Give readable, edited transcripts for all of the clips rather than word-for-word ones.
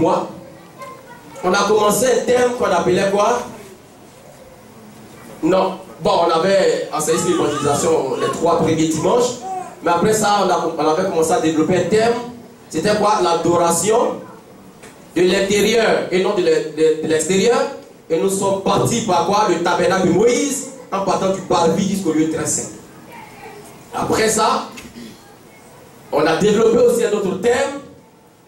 mois, on a commencé un thème qu'on appelait quoi? Non. Bon, on avait enseigné sur l'évangélisation les 3 premiers dimanches, mais après ça, on avait commencé à développer un thème. C'était quoi? L'adoration de l'intérieur et non de l'extérieur. Et nous sommes partis par quoi? Le tabernacle de Moïse, en partant du parvis jusqu'au lieu très saint. Après ça, on a développé aussi un autre thème.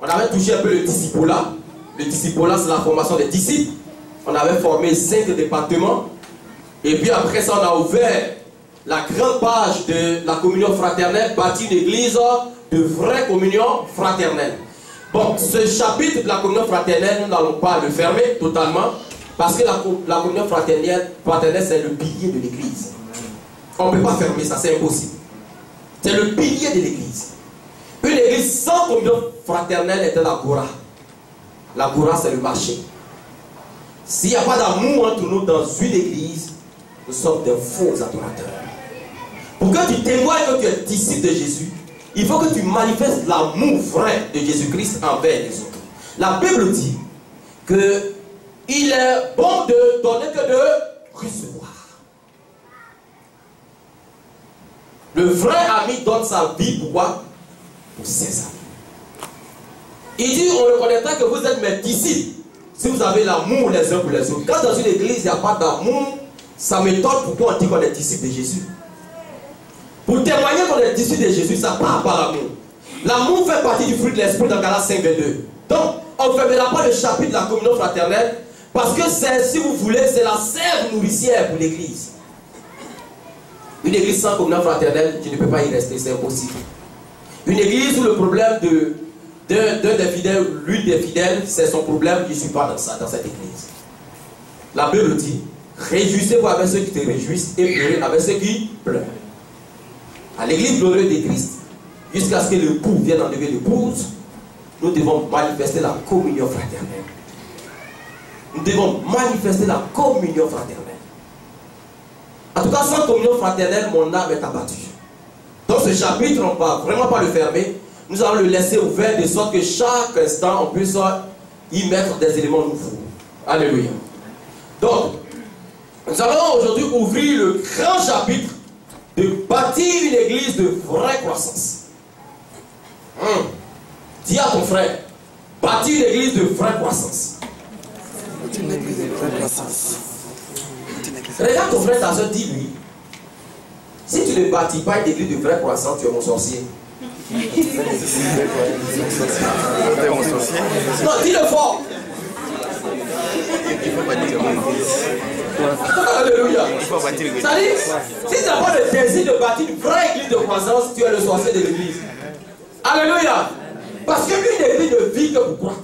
On avait touché un peu le discipolat. Le discipolat, c'est la formation des disciples. On avait formé 5 départements. Et puis après ça, on a ouvert la grande page de la communion fraternelle, bâti une église de vraie communion fraternelle. Bon, ce chapitre de la communion fraternelle, nous n'allons pas le fermer totalement, parce que la communion fraternelle c'est le pilier de l'église. On ne peut pas fermer ça, c'est impossible. C'est le pilier de l'église. Une église sans communion fraternelle est l'agora. L'agora, c'est le marché. S'il n'y a pas d'amour entre nous dans une église, nous sommes des faux adorateurs. Pour que tu témoignes que tu es disciple de Jésus, il faut que tu manifestes l'amour vrai de Jésus-Christ envers les autres. La Bible dit que il est bon de donner que de recevoir. Le vrai ami donne sa vie pour quoi? Pour ses amis. Il dit, on reconnaîtra que vous êtes mes disciples si vous avez l'amour les uns pour les autres. Quand dans une église il n'y a pas d'amour, ça m'étonne pourquoi on dit qu'on est disciple de Jésus. Pour témoigner qu'on est disciple de Jésus, ça part par l'amour. L'amour fait partie du fruit de l'esprit dans Galates 5:22. Donc, on ne fermera pas le chapitre de la communion fraternelle parce que c'est, si vous voulez, c'est la sève nourricière pour l'église. Une église sans communion fraternelle, tu ne peux pas y rester, c'est impossible. Une église où le problème d'un des fidèles, l'une des fidèles, c'est son problème, je ne suis pas dans cette église. La Bible dit, réjouissez-vous avec ceux qui te réjouissent et pleurez avec ceux qui pleurent. À l'église glorieuse de Christ, jusqu'à ce que l'époux vienne enlever l'épouse, nous devons manifester la communion fraternelle. Nous devons manifester la communion fraternelle. En tout cas, sans communion fraternelle, mon âme est abattue. Dans ce chapitre, on ne va vraiment pas le fermer. Nous allons le laisser ouvert de sorte que chaque instant, on puisse y mettre des éléments nouveaux. Alléluia. Donc, nous allons aujourd'hui ouvrir le grand chapitre de bâtir une église de vraie croissance. Dis à ton frère, bâtir une église de vraie croissance. Bâtir une église de vraie croissance. Regarde ton frère, ta soeur, dis-lui, si tu ne bâtis pas une église de vraie croissance, tu es mon sorcier. Non, dis-le fort. Alléluia. C'est-à-dire, si tu n'as pas le désir de bâtir une vraie église de croissance, tu es le sorcier de l'église. Alléluia. Parce qu'une église ne vit que pour croître.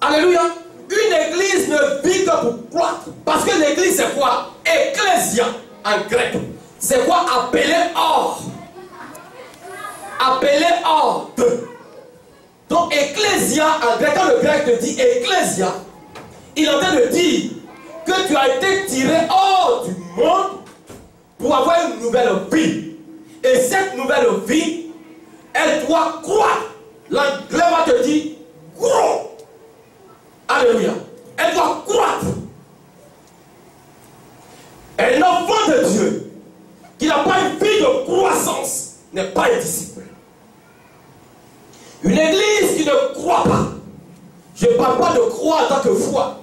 Alléluia. Une église ne vit que pour croître. Parce que l'église c'est quoi? Ecclésia en grec. C'est quoi? Appelé hors. Appelé hors de. Donc ecclésia en grec, quand le grec te dit ecclésia, il est en train de dire que tu as été tiré hors du monde pour avoir une nouvelle vie. Et cette nouvelle vie, elle doit croître. L'anglais va te dire grow. Alléluia. Elle doit croître. Un enfant de Dieu qui n'a pas une vie de croissance n'est pas un disciple. Une église qui ne croit pas. Je ne parle pas de croire en tant que foi,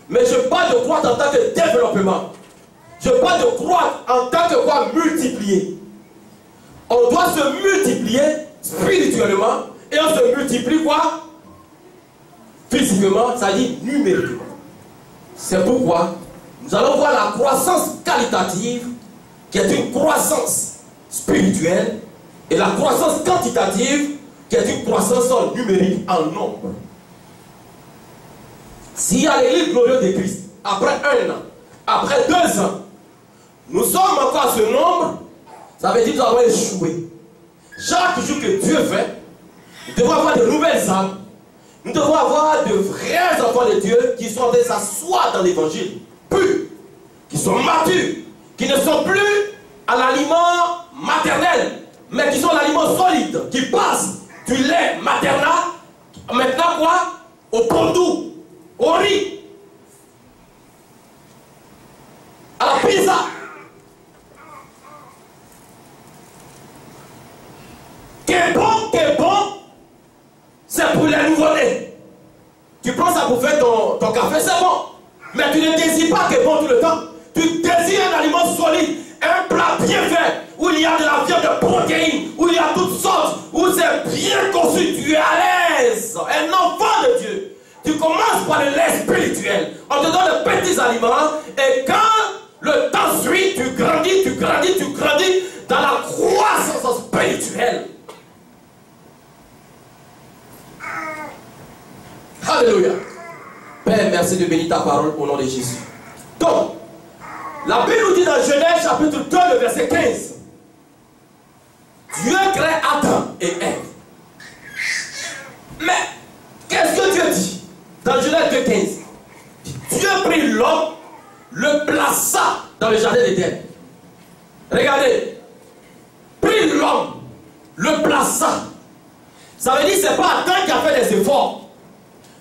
mais je parle de croître en tant que développement. Je parle de croître en tant que quoi? Multiplier. On doit se multiplier spirituellement et on se multiplie quoi? Physiquement, ça dit numériquement. C'est pourquoi nous allons voir la croissance qualitative qui est une croissance spirituelle et la croissance quantitative qui est une croissance numérique en nombre. S'il y a l'église glorieuse de Christ, après 1 an, après 2 ans, nous sommes encore à ce nombre, ça veut dire que nous avons échoué. Chaque jour que Dieu fait, nous devons avoir de nouvelles âmes. Nous devons avoir de vrais enfants de Dieu qui sont en train de s'asseoir dans l'évangile, purs, qui sont matures, qui ne sont plus à l'aliment maternel, mais qui sont à l'aliment solide, qui passent du lait maternel Maintenant quoi? Au pondou, au riz, à la pizza. Qu'est bon, c'est pour les nouveau-nés. Tu prends ça pour faire ton café, c'est bon. Mais tu ne désires pas qu'est bon tout le temps. Tu désires un aliment solide, un plat bien fait, où il y a de la viande de protéines, où il y a toutes sortes, où c'est bien conçu, tu es à l'aise. Un enfant de Dieu. Tu commences par le lait spirituel. On te donne de petits aliments, et quand le temps suit, tu grandis dans la croissance spirituelle. Alléluia. Père, merci de bénir ta parole au nom de Jésus. Donc, la Bible nous dit dans Genèse chapitre 2, le verset 15. Dieu crée Adam et Ève. Mais, qu'est-ce que Dieu dit dans Genèse 2, 15? Dieu prit l'homme, le plaça dans le jardin d'Éden. Regardez. Prit l'homme, le plaça. Ça veut dire que ce n'est pas Adam qui a fait des efforts.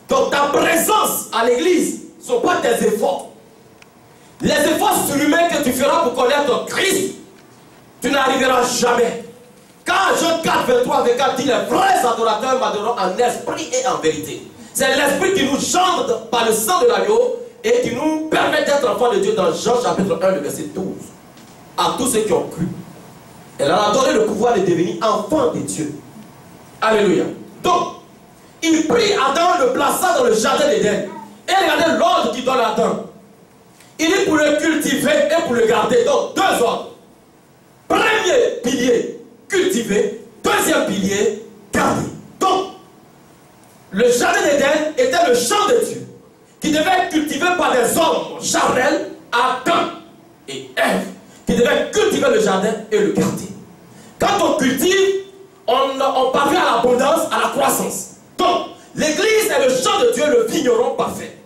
Donc ta présence à l'église ne sont pas tes efforts. Les efforts surhumains que tu feras pour connaître Christ, tu n'arriveras jamais. Quand Jean 4, 23, 24 dit les vrais adorateurs m'adoreront en esprit et en vérité. C'est l'esprit qui nous chante par le sang de l'agneau et qui nous permet d'être enfants de Dieu dans Jean chapitre 1, le verset 12. À tous ceux qui ont cru. Elle leur a donné le pouvoir de devenir enfants de Dieu. Alléluia. Donc, il prit Adam, le plaça dans le jardin d'Éden. Et regardez l'ordre qu'il donne à Adam. Il est pour le cultiver et pour le garder. Donc, deux ordres. Premier pilier, cultiver. Deuxième pilier, garder. Donc, le jardin d'Éden était le champ de Dieu, qui devait être cultivé par des hommes charnels, Adam et Ève, qui devaient cultiver le jardin et le garder. Quand on cultive, on parvient à l'abondance, à la croissance. Donc, l'église est le champ de Dieu, le vigneron parfait.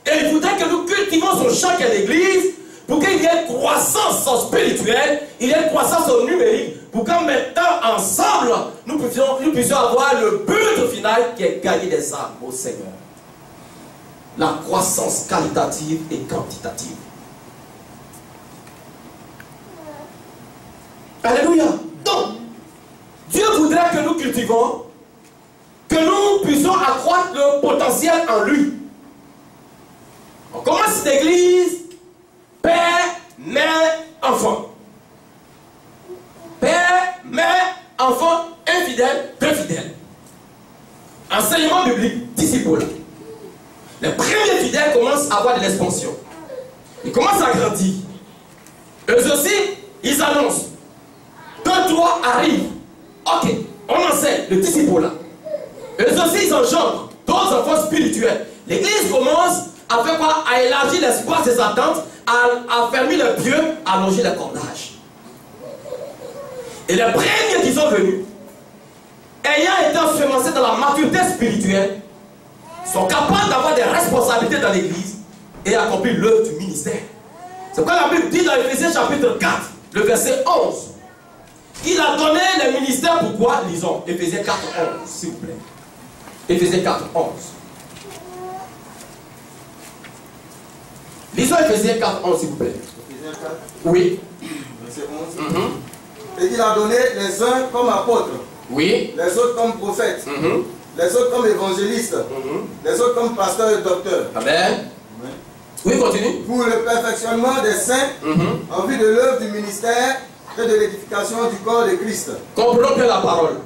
Et il voudrait que nous cultivons son champ qu'est l'église, pour qu'il y ait une croissance spirituelle, il y ait une croissance numérique, pour qu'en mettant ensemble, nous puissions avoir le but final qui est gagner des âmes au Seigneur. La croissance qualitative et quantitative. Alléluia. Donc, Dieu voudrait que nous cultivons, que nous puissions accroître le potentiel en lui. On commence l'église, père, mère, enfant. Père, mère, enfant, infidèle, deux fidèles. Enseignement biblique, disciple. Les premiers fidèles commencent à avoir de l'expansion. Ils commencent à grandir. Eux aussi, ils annoncent. 2, 3 arrivent. Ok, on enseigne le disciple là. Eux aussi, ils engendrent d'autres enfants spirituels. L'église commence à faire quoi? À élargir l'espace des attentes, à fermer les pieux, à allonger les cordages. Et les premiers qui sont venus, ayant été ensemencés dans la maturité spirituelle, sont capables d'avoir des responsabilités dans l'église et accomplir l'œuvre du ministère. C'est pourquoi la Bible dit dans Éphésiens chapitre 4, le verset 11, il a donné les ministères pourquoi? Lisons Éphésiens 4, 11, s'il vous plaît. Éphésiens 4, 11. Lisons Éphésiens 4, 11, s'il vous plaît. Éphésiens 4. Oui. Verset 11. Et il a donné les uns comme apôtres. Oui. Les autres comme prophètes. Les autres comme évangélistes. Les autres comme pasteurs et docteurs. Amen. Oui, continue. Pour le perfectionnement des saints, en vue de l'œuvre du ministère et de l'édification du corps de Christ. Comprenons bien la parole.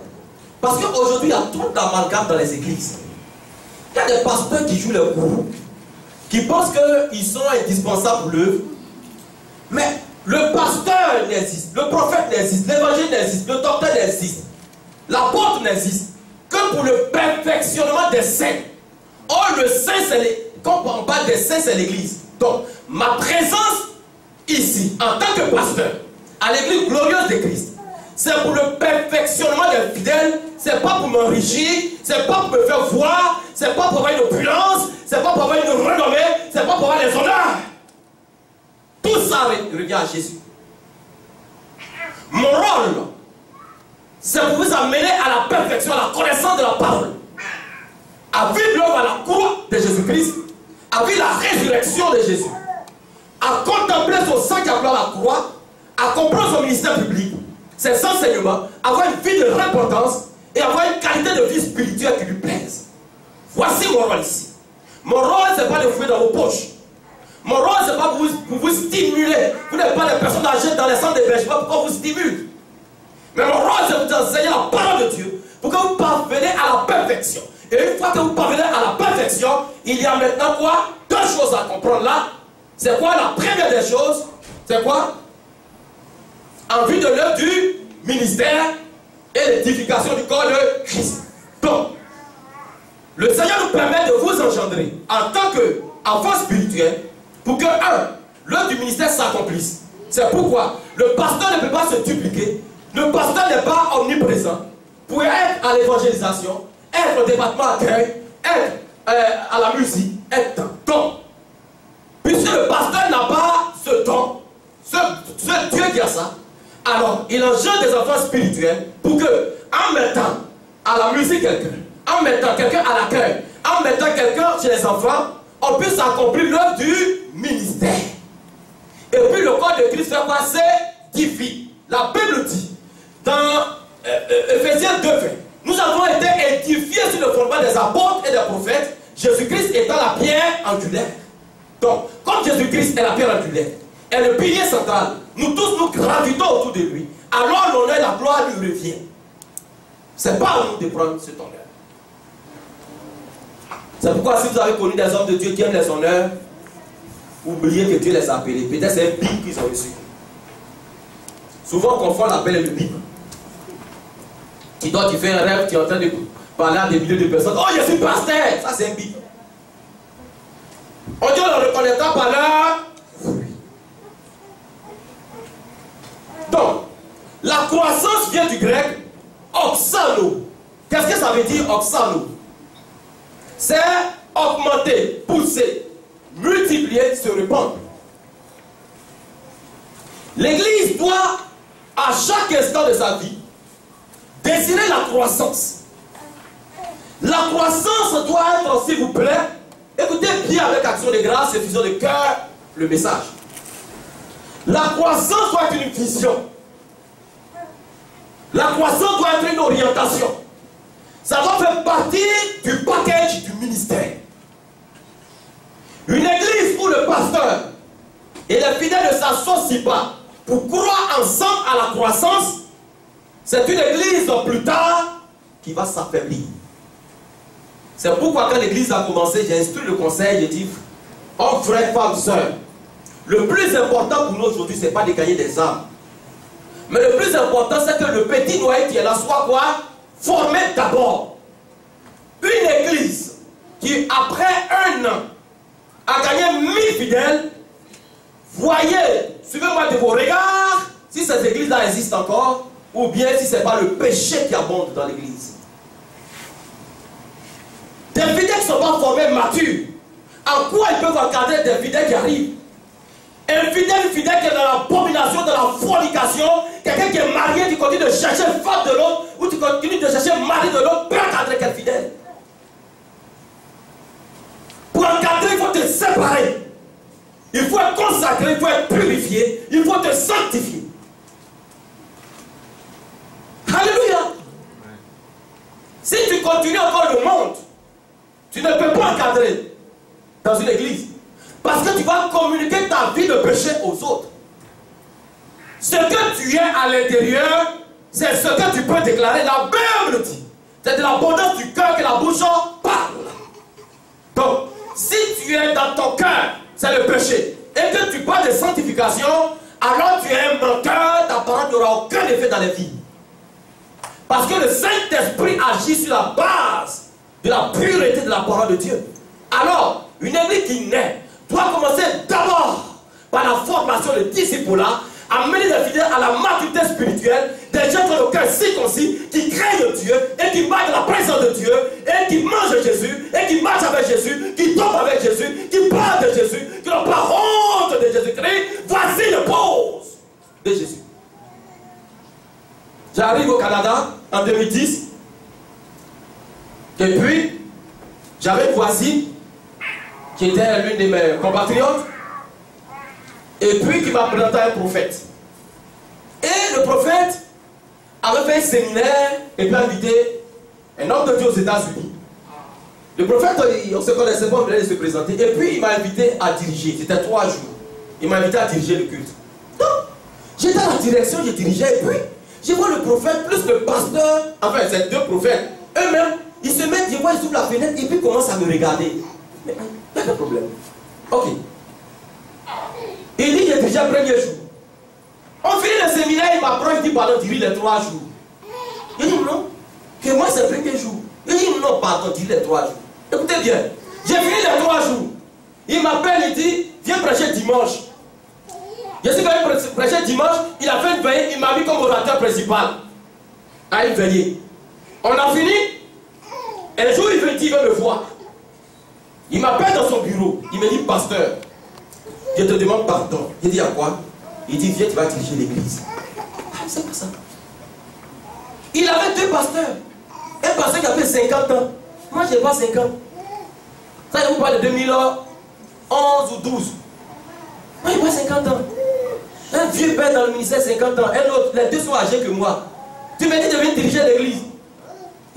Parce qu'aujourd'hui, il y a trop d'amalgame dans les églises. Il y a des pasteurs qui jouent le gourou, qui pensent qu'ils sont indispensables pour l'œuvre. Mais le pasteur n'existe, le prophète n'existe, l'évangile n'existe, le docteur n'existe, l'apôtre n'existe que pour le perfectionnement des saints. Or, le saint, quand on parle des saints, c'est l'église. Donc, ma présence ici, en tant que pasteur, à l'église glorieuse de Christ, c'est pour le perfectionnement des fidèles, c'est pas pour m'enrichir, c'est pas pour me faire voir, c'est pas pour avoir une opulence, c'est pas pour avoir une renommée, c'est pas pour avoir les honneurs. Tout ça revient à Jésus. Mon rôle, c'est pour vous amener à la perfection, à la connaissance de la parole. a vu l'œuvre à la croix de Jésus-Christ, a vu la résurrection de Jésus, a contemplé son sang qui a pris à la croix, a compris son ministère public, ses enseignements, avoir une vie de repentance et avoir une qualité de vie spirituelle qui lui plaise. Voici mon rôle ici. Mon rôle, ce n'est pas de fouiller dans vos poches. Mon rôle, ce n'est pas pour vous stimuler. Vous n'êtes pas des personnes âgées dans les centres d'hébergement pour qu'on vous stimule. Mais mon rôle, c'est de vous enseigner la parole de Dieu pour que vous parveniez à la perfection. Et une fois que vous parvenez à la perfection, il y a maintenant quoi? Deux choses à comprendre là. C'est quoi la première des choses? C'est quoi? En vue de l'œuvre du ministère et l'édification du corps de Christ. Donc, le Seigneur nous permet de vous engendrer en tant qu'enfant spirituel pour que, l'œuvre du ministère s'accomplisse. C'est pourquoi le pasteur ne peut pas se dupliquer. Le pasteur n'est pas omniprésent. Pour être à l'évangélisation, être au département accueil, être à la musique, être don. Puisque le pasteur n'a pas ce don, ce Dieu qui a ça, alors il engendre des enfants spirituels pour que, en mettant à la musique quelqu'un, en mettant quelqu'un à l'accueil, en mettant quelqu'un chez les enfants, on puisse accomplir l'œuvre du ministère. Et puis le corps de Christ fait quoi? C'est édifié. La Bible dit dans Ephésiens 2, nous avons été édifiés sur le fondement des apôtres et des prophètes, Jésus-Christ étant la pierre angulaire. Donc, comme Jésus-Christ est la pierre angulaire, est le pilier central, nous tous nous gravitons autour de lui, alors l'honneur et la gloire lui revient. C'est pas à nous de prendre cet honneur. C'est pourquoi si vous avez connu des hommes de Dieu qui aiment les honneurs, oubliez que Dieu les a appelés. Peut-être c'est un bip qu'ils ont reçu. Souvent on confond l'appel et le bip. Tu fais un rêve, tu es en train de parler à des milliers de personnes. Oh, je suis pasteur! Ça c'est un bip. On dit on le reconnaîtra par leur fruit. Donc, la croissance vient du grec oxano. Qu'est-ce que ça veut dire oxano? C'est augmenter, pousser, multiplier, se répandre. L'Église doit, à chaque instant de sa vie, désirer la croissance. La croissance doit être, s'il vous plaît, écoutez bien avec action de grâce et fusion de cœur, le message. La croissance doit être une vision. La croissance doit être une orientation. Ça doit faire partie du package du ministère. Une église où le pasteur et les fidèles ne s'associent pas pour croire ensemble à la croissance, c'est une église plus tard qui va s'affaiblir. C'est pourquoi quand l'église a commencé, j'ai instruit le conseil, j'ai dit, oh frères, femmes, sœurs, le plus important pour nous aujourd'hui, ce n'est pas de gagner des âmes. Mais le plus important, c'est que le petit noyau qui est là soit quoi? Formé d'abord. Une église qui, après un an, a gagné 1000 fidèles, voyez, suivez-moi de vos regards, si cette église-là existe encore, ou bien si ce n'est pas le péché qui abonde dans l'église. Des fidèles qui ne sont pas formés matures, en quoi ils peuvent encadrer des fidèles qui arrivent? Un fidèle, qui est dans l'abomination, dans la fornication, quelqu'un qui est marié, qui continue de chercher femme de l'autre, ou qui continue de chercher mari de l'autre, peut encadrer quel fidèle? Pour encadrer, il faut te séparer. Il faut être consacré, il faut être purifié, il faut te sanctifier. Alléluia. Si tu continues encore le monde, tu ne peux pas encadrer dans une église. Parce que tu vas communiquer ta vie de péché aux autres. Ce que tu es à l'intérieur, c'est ce que tu peux déclarer. La Bible dit. C'est de l'abondance du cœur que la bouche parle. Donc, si tu es dans ton cœur, c'est le péché, et que tu parles de sanctification, alors tu es un menteur, ta parole n'aura aucun effet dans les vies. Parce que le Saint-Esprit agit sur la base de la pureté de la parole de Dieu. Alors, une église qui naît doit commencer d'abord par la formation de disciples-là, amener les fidèles à la maturité spirituelle, des gens qui ont le cœur circoncis, qui craignent Dieu, et qui marchent dans la présence de Dieu, et qui mangent Jésus, et qui marchent avec Jésus, qui tombent avec Jésus, qui parlent de Jésus, qui n'ont pas honte de Jésus-Christ. Voici le pose de Jésus. J'arrive au Canada en 2010, et puis J'avais une voisine qui était l'une de mes compatriotes et puis qui m'a présenté un prophète. Et le prophète avait fait un séminaire et puis invité un homme de Dieu aux États-Unis. Le prophète, on ne se connaissait pas, on venait de se présenter. Et puis il m'a invité à diriger. C'était 3 jours. Il m'a invité à diriger le culte. Donc, j'étais à la direction, je dirigeais. Et puis, je vois le prophète plus le pasteur. Enfin, c'est 2 prophètes. Eux-mêmes, ils se mettent, je vois, ils ouvrent la fenêtre et puis ils commencent à me regarder. Mais il n'y a pas de problème. Ok. Il dit, j'ai dirigé le premier jour. On finit le séminaire, il m'apprend, il dit, pardon, dirige les 3 jours. Il dit, non, que moi c'est le premier jour. Il dit, non, pardon, dirige les 3 jours. Écoutez bien, j'ai fini les 3 jours. Il m'appelle, il dit, viens prêcher dimanche. Je suis venu prêcher dimanche, il a fait une veillée, il m'a mis comme orateur principal. À une veillée. On a fini. Un jour, il veut me voir. Il m'appelle dans son bureau. Il me dit, pasteur, je te demande pardon. Il dit, à quoi? Il dit, viens, tu vas diriger l'église. Ah, c'est pas ça. Il avait 2 pasteurs. Un pasteur qui avait 50 ans. Moi, je n'ai pas 50 ans. Ça, je vous parle de 2011 ou 12. Moi, je n'ai pas 50 ans. Un vieux père dans le ministère, 50 ans. Un autre, les 2 sont âgés que moi. Tu me dis de venir diriger l'église.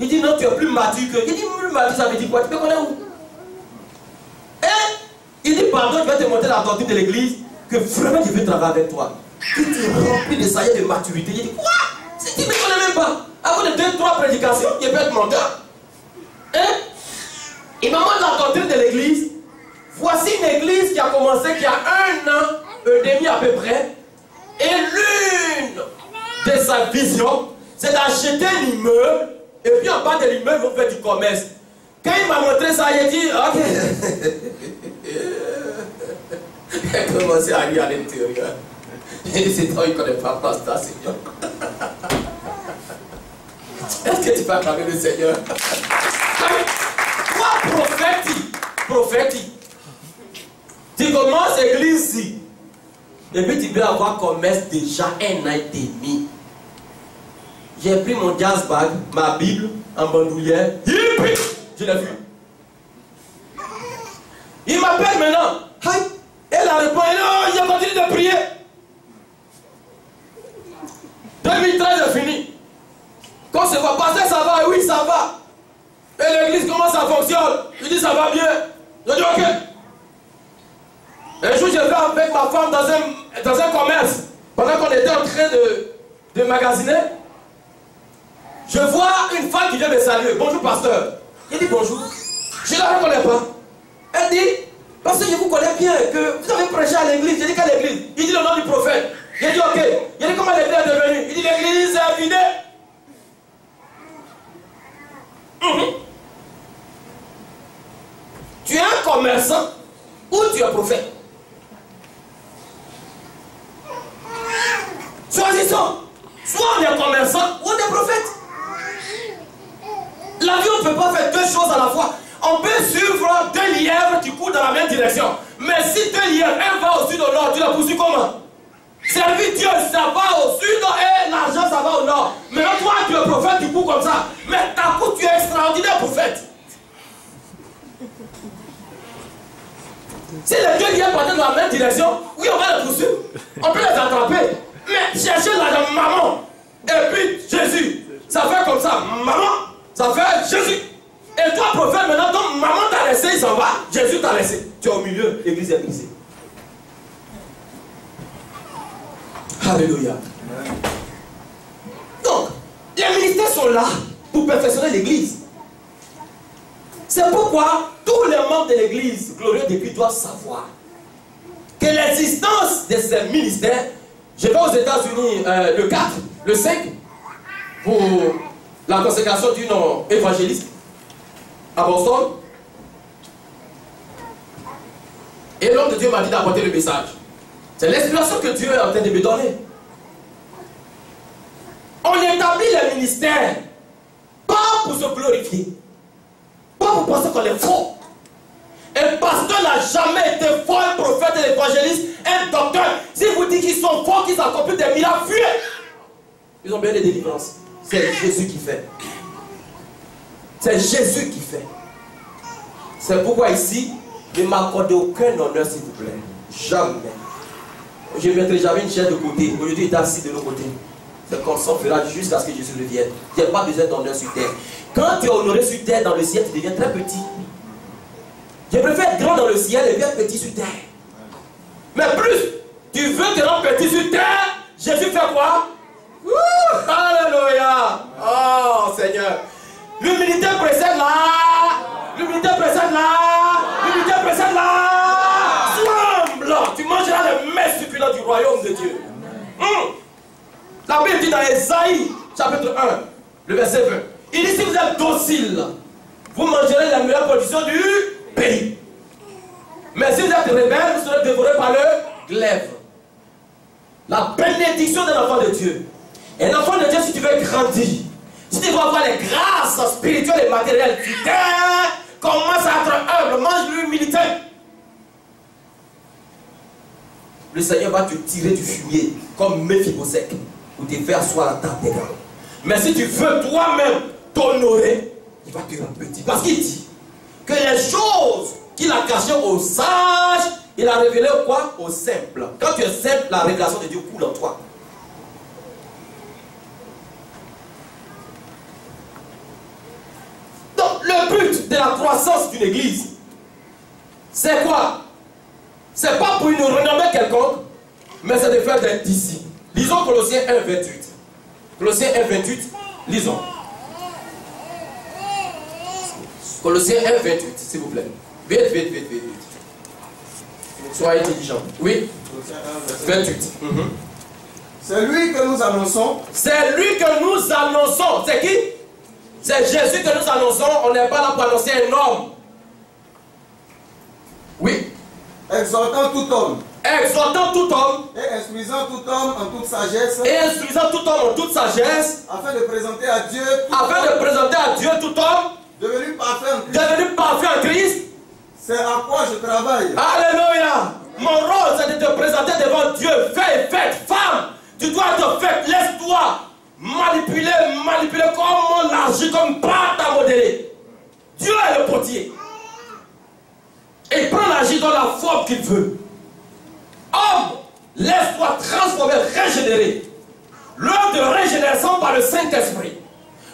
Il dit, non, tu es plus mature que... Il dit, plus mature, ça veut dire quoi? Tu me connais où? Et il dit, pardon, je vais te montrer la doctrine de l'église, que vraiment je veux travailler avec toi. Que tu es rempli de ça y est de maturité. Il dit, quoi? Si tu ne me connais même pas. Avant de 2-3 prédications, je peux être menteur. Et il m'a montré la doctrine de l'église. Voici une église qui a commencé, qui a 1 an et demi à peu près. Et l'une de sa vision, c'est d'acheter un immeuble. Et puis en bas de l'immeuble, on fait du commerce. Quand il m'a montré ça, il a dit, ok. Il a commencé à rire à l'intérieur. Il dit, c'est toi, il ne connaît pas pasteur, Seigneur. Est-ce que tu peux acclamer le Seigneur? Toi, prophétique. Tu commences l'église ici. Et puis tu peux avoir commerce déjà 1 an et demi. J'ai pris mon jazz bag, ma Bible, en bandoulière. Je l'ai vu. Il m'appelle maintenant. Hi. Elle a répondu, non, j'ai continué de prier. 2013 est fini. Quand c'est pas passé, ça va, oui, ça va. Et l'église, comment ça fonctionne? Je dis, ça va bien. Je dis, ok. Un jour, je vais avec ma femme dans un commerce. Pendant qu'on était en train de magasiner, je vois une femme qui vient me saluer. Bonjour, pasteur. Il dit bonjour. Je ne la reconnais pas. Elle dit, parce que je vous connais bien, que vous avez prêché à l'église. Je dis, quelle église? Il dit le nom du prophète. J'ai dit, ok. Il dit, comment l'église est devenue? Il dit, l'église est vidée. Tu es un commerçant ou tu es prophète? Choisissons. Soit on est commerçant ou on est prophète. La vie, on ne peut pas faire 2 choses à la fois. On peut suivre 2 lièvres qui courent dans la même direction. Mais si 2 lièvres, un va au sud au nord, tu la poursuis comment? Servir Dieu, ça va au sud et l'argent, ça va au nord. Mais toi, tu es prophète, tu cours comme ça. Mais ta coup, tu es extraordinaire prophète. Si les 2 lièvres partent dans la même direction, oui, on va les poursuivre. On peut les attraper. Mais chercher la maman. Et puis Jésus. Ça fait comme ça. Maman, ça fait Jésus. Et toi, prophète, maintenant, ton maman t'a laissé, il s'en va. Jésus t'a laissé. Tu es au milieu, l'église est brisée. Alléluia. Donc, les ministères sont là pour perfectionner l'église. C'est pourquoi tous les membres de l'église, glorieux de Christ, doivent savoir que l'existence de ces ministères, je vais aux États-Unis le 4, le 5, pour la consécration d'une évangéliste à Boston. Et l'homme de Dieu m'a dit d'apporter le message. C'est l'inspiration que Dieu est en train de me donner. On établit les ministères pas pour se glorifier, pas pour penser qu'on est faux. Un pasteur n'a jamais été faux, un prophète, un évangéliste, un docteur. Si vous dites qu'ils sont faux, qu'ils accomplissent des miracles, fuyez. Ils ont bien des délivrances. C'est Jésus qui fait. C'est Jésus qui fait. C'est pourquoi ici, ne m'accordez aucun honneur, s'il vous plaît. Jamais. Je ne mettrai jamais une chaise de côté. Aujourd'hui, il est assis de l'autre côté. C'est comme ça, on fera jusqu'à ce que Jésus revienne. Il n'y a pas besoin d'honneur sur terre. Quand tu es honoré sur terre, dans le ciel, tu deviens très petit. Je préfère être grand dans le ciel et bien petit sur terre. Mais plus tu veux te rendre petit sur terre, Jésus fait quoi? Alléluia! Oh Seigneur! L'humilité précède là! L'humilité précède là! L'humilité précède là! Sois blanc! Tu mangeras les mets succulents du royaume de Dieu. La Bible dit dans Ésaïe, chapitre 1, le verset 20. Il dit si vous êtes docile, vous mangerez la meilleure production du pays. Mais si vous êtes rebelle, vous serez dévorés par le glaive. La bénédiction d'un enfant de Dieu. Un enfant de Dieu, si tu veux grandir, si tu veux avoir les grâces spirituelles et matérielles, tu commence à être humble, mange l'humilité. Le Seigneur va te tirer du fumier comme Méphibosheth pour te faire asseoir à la table des grands. Mais si tu veux toi-même t'honorer, il va te rendre petit. Parce qu'il dit que les choses qu'il a cachées aux sages, il a révélé quoi? Aux simples. Quand tu es simple, la révélation de Dieu coule en toi. Donc le but de la croissance d'une église, c'est quoi? C'est pas pour une renommée quelconque, mais c'est de faire des disciples. Lisons Colossiens 1, 28. Colossiens 1, 28, lisons. Colossiens 1, 28, s'il vous plaît. Vite, vite, vite, vite. Soyez intelligents. Oui. 28. C'est lui que nous annonçons. C'est lui que nous annonçons. C'est qui? C'est Jésus que nous annonçons. On n'est pas là pour annoncer un homme. Oui. Exhortant tout homme. Exhortant tout homme. Et instruisant tout homme en toute sagesse. Et instruisant tout homme en toute sagesse. Afin de présenter à Dieu tout homme. Devenu parfait en Christ. C'est à quoi je travaille. Alléluia. Mon rôle, c'est de te présenter devant Dieu. Faites, femme. Tu dois te faire. Laisse-toi manipuler comme on agit, comme pâte à modeler. Dieu est le potier. Et il prend l'agir dans la forme qu'il veut. Homme, laisse-toi transformer, régénérer. L'œuvre de régénération par le Saint-Esprit.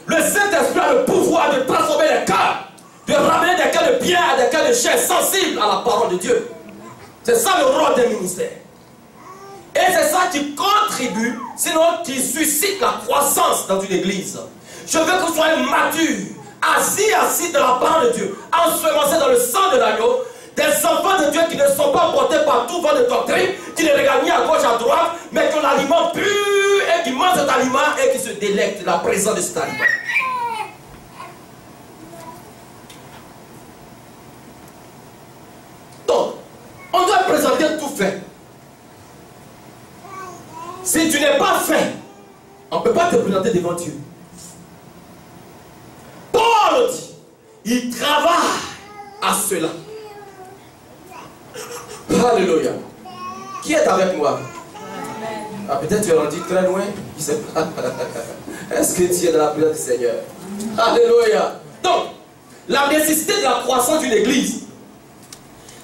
Le Saint-Esprit a le pouvoir de transformer les cœurs, de ramener des cœurs de pierre à des cœurs de chair sensibles à la parole de Dieu. C'est ça le rôle des ministères. Et c'est ça qui contribue, sinon qui suscite la croissance dans une église. Je veux que vous soyez matures, assis dans la parole de Dieu, ensemencés dans le sang de l'agneau, des enfants de Dieu qui ne sont pas portés par tout vent de doctrine, qui ne regardent ni à gauche à droite, mais qui ont l'aliment pur et qui mangent cet aliment et qui se délectent de la présence de cet aliment. Donc, on doit présenter tout fait. Si tu n'es pas fait, on ne peut pas te présenter devant Dieu. Paul dit, il travaille à cela. Alléluia. Qui est avec moi? Ah, peut-être tu es rendu très loin. Je sais pas. Est-ce que tu es dans la présence du Seigneur? Alléluia. Donc, la nécessité de la croissance d'une église.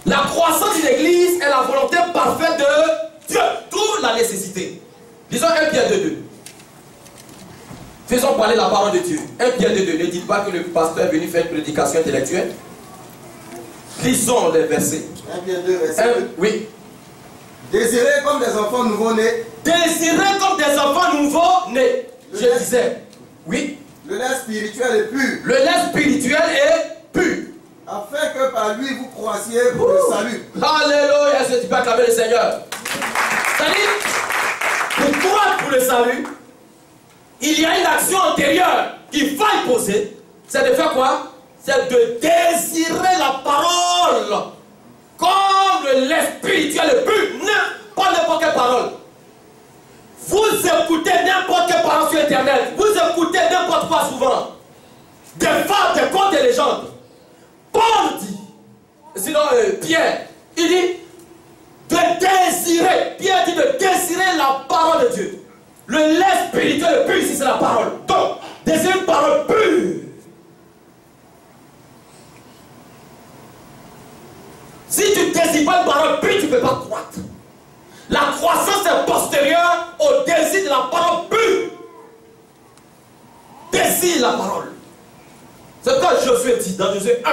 La croissance d'une église est la volonté parfaite de Dieu. D'où la nécessité. Lisons 1 Pierre 2:2. Faisons parler la parole de Dieu. 1 Pierre 2:2. Ne dites pas que le pasteur est venu faire une prédication intellectuelle. Lisons les versets. 1 Pierre 2, verset 2. Oui. Désirez comme des enfants nouveau-nés. Désirez comme des enfants nouveau-nés. Je disais. Oui. Le lait spirituel est pur. Le lait spirituel est pur. Afin que par lui vous croissiez pour le salut. Alléluia. Est-ce que tu peux acclamer le Seigneur? C'est-à-dire, pour croire pour le salut, il y a une action antérieure qu'il faut poser. C'est de faire quoi? C'est de désirer la parole comme le lait spirituel est pur. Pas n'importe quelle parole. Vous écoutez n'importe quelle parole sur Internet. Vous écoutez n'importe quoi souvent. Des fables, des contes, des légendes. Paul dit, sinon Pierre, il dit de désirer. Pierre dit de désirer la parole de Dieu. Le lait spirituel est pur ici, c'est la parole. Donc, désirer une parole pure. ne désires pas une parole pure, tu ne peux pas croître. La croissance est postérieure au désir de la parole pure. Désire la parole. C'est pourquoi Josué dit dans Josué 1,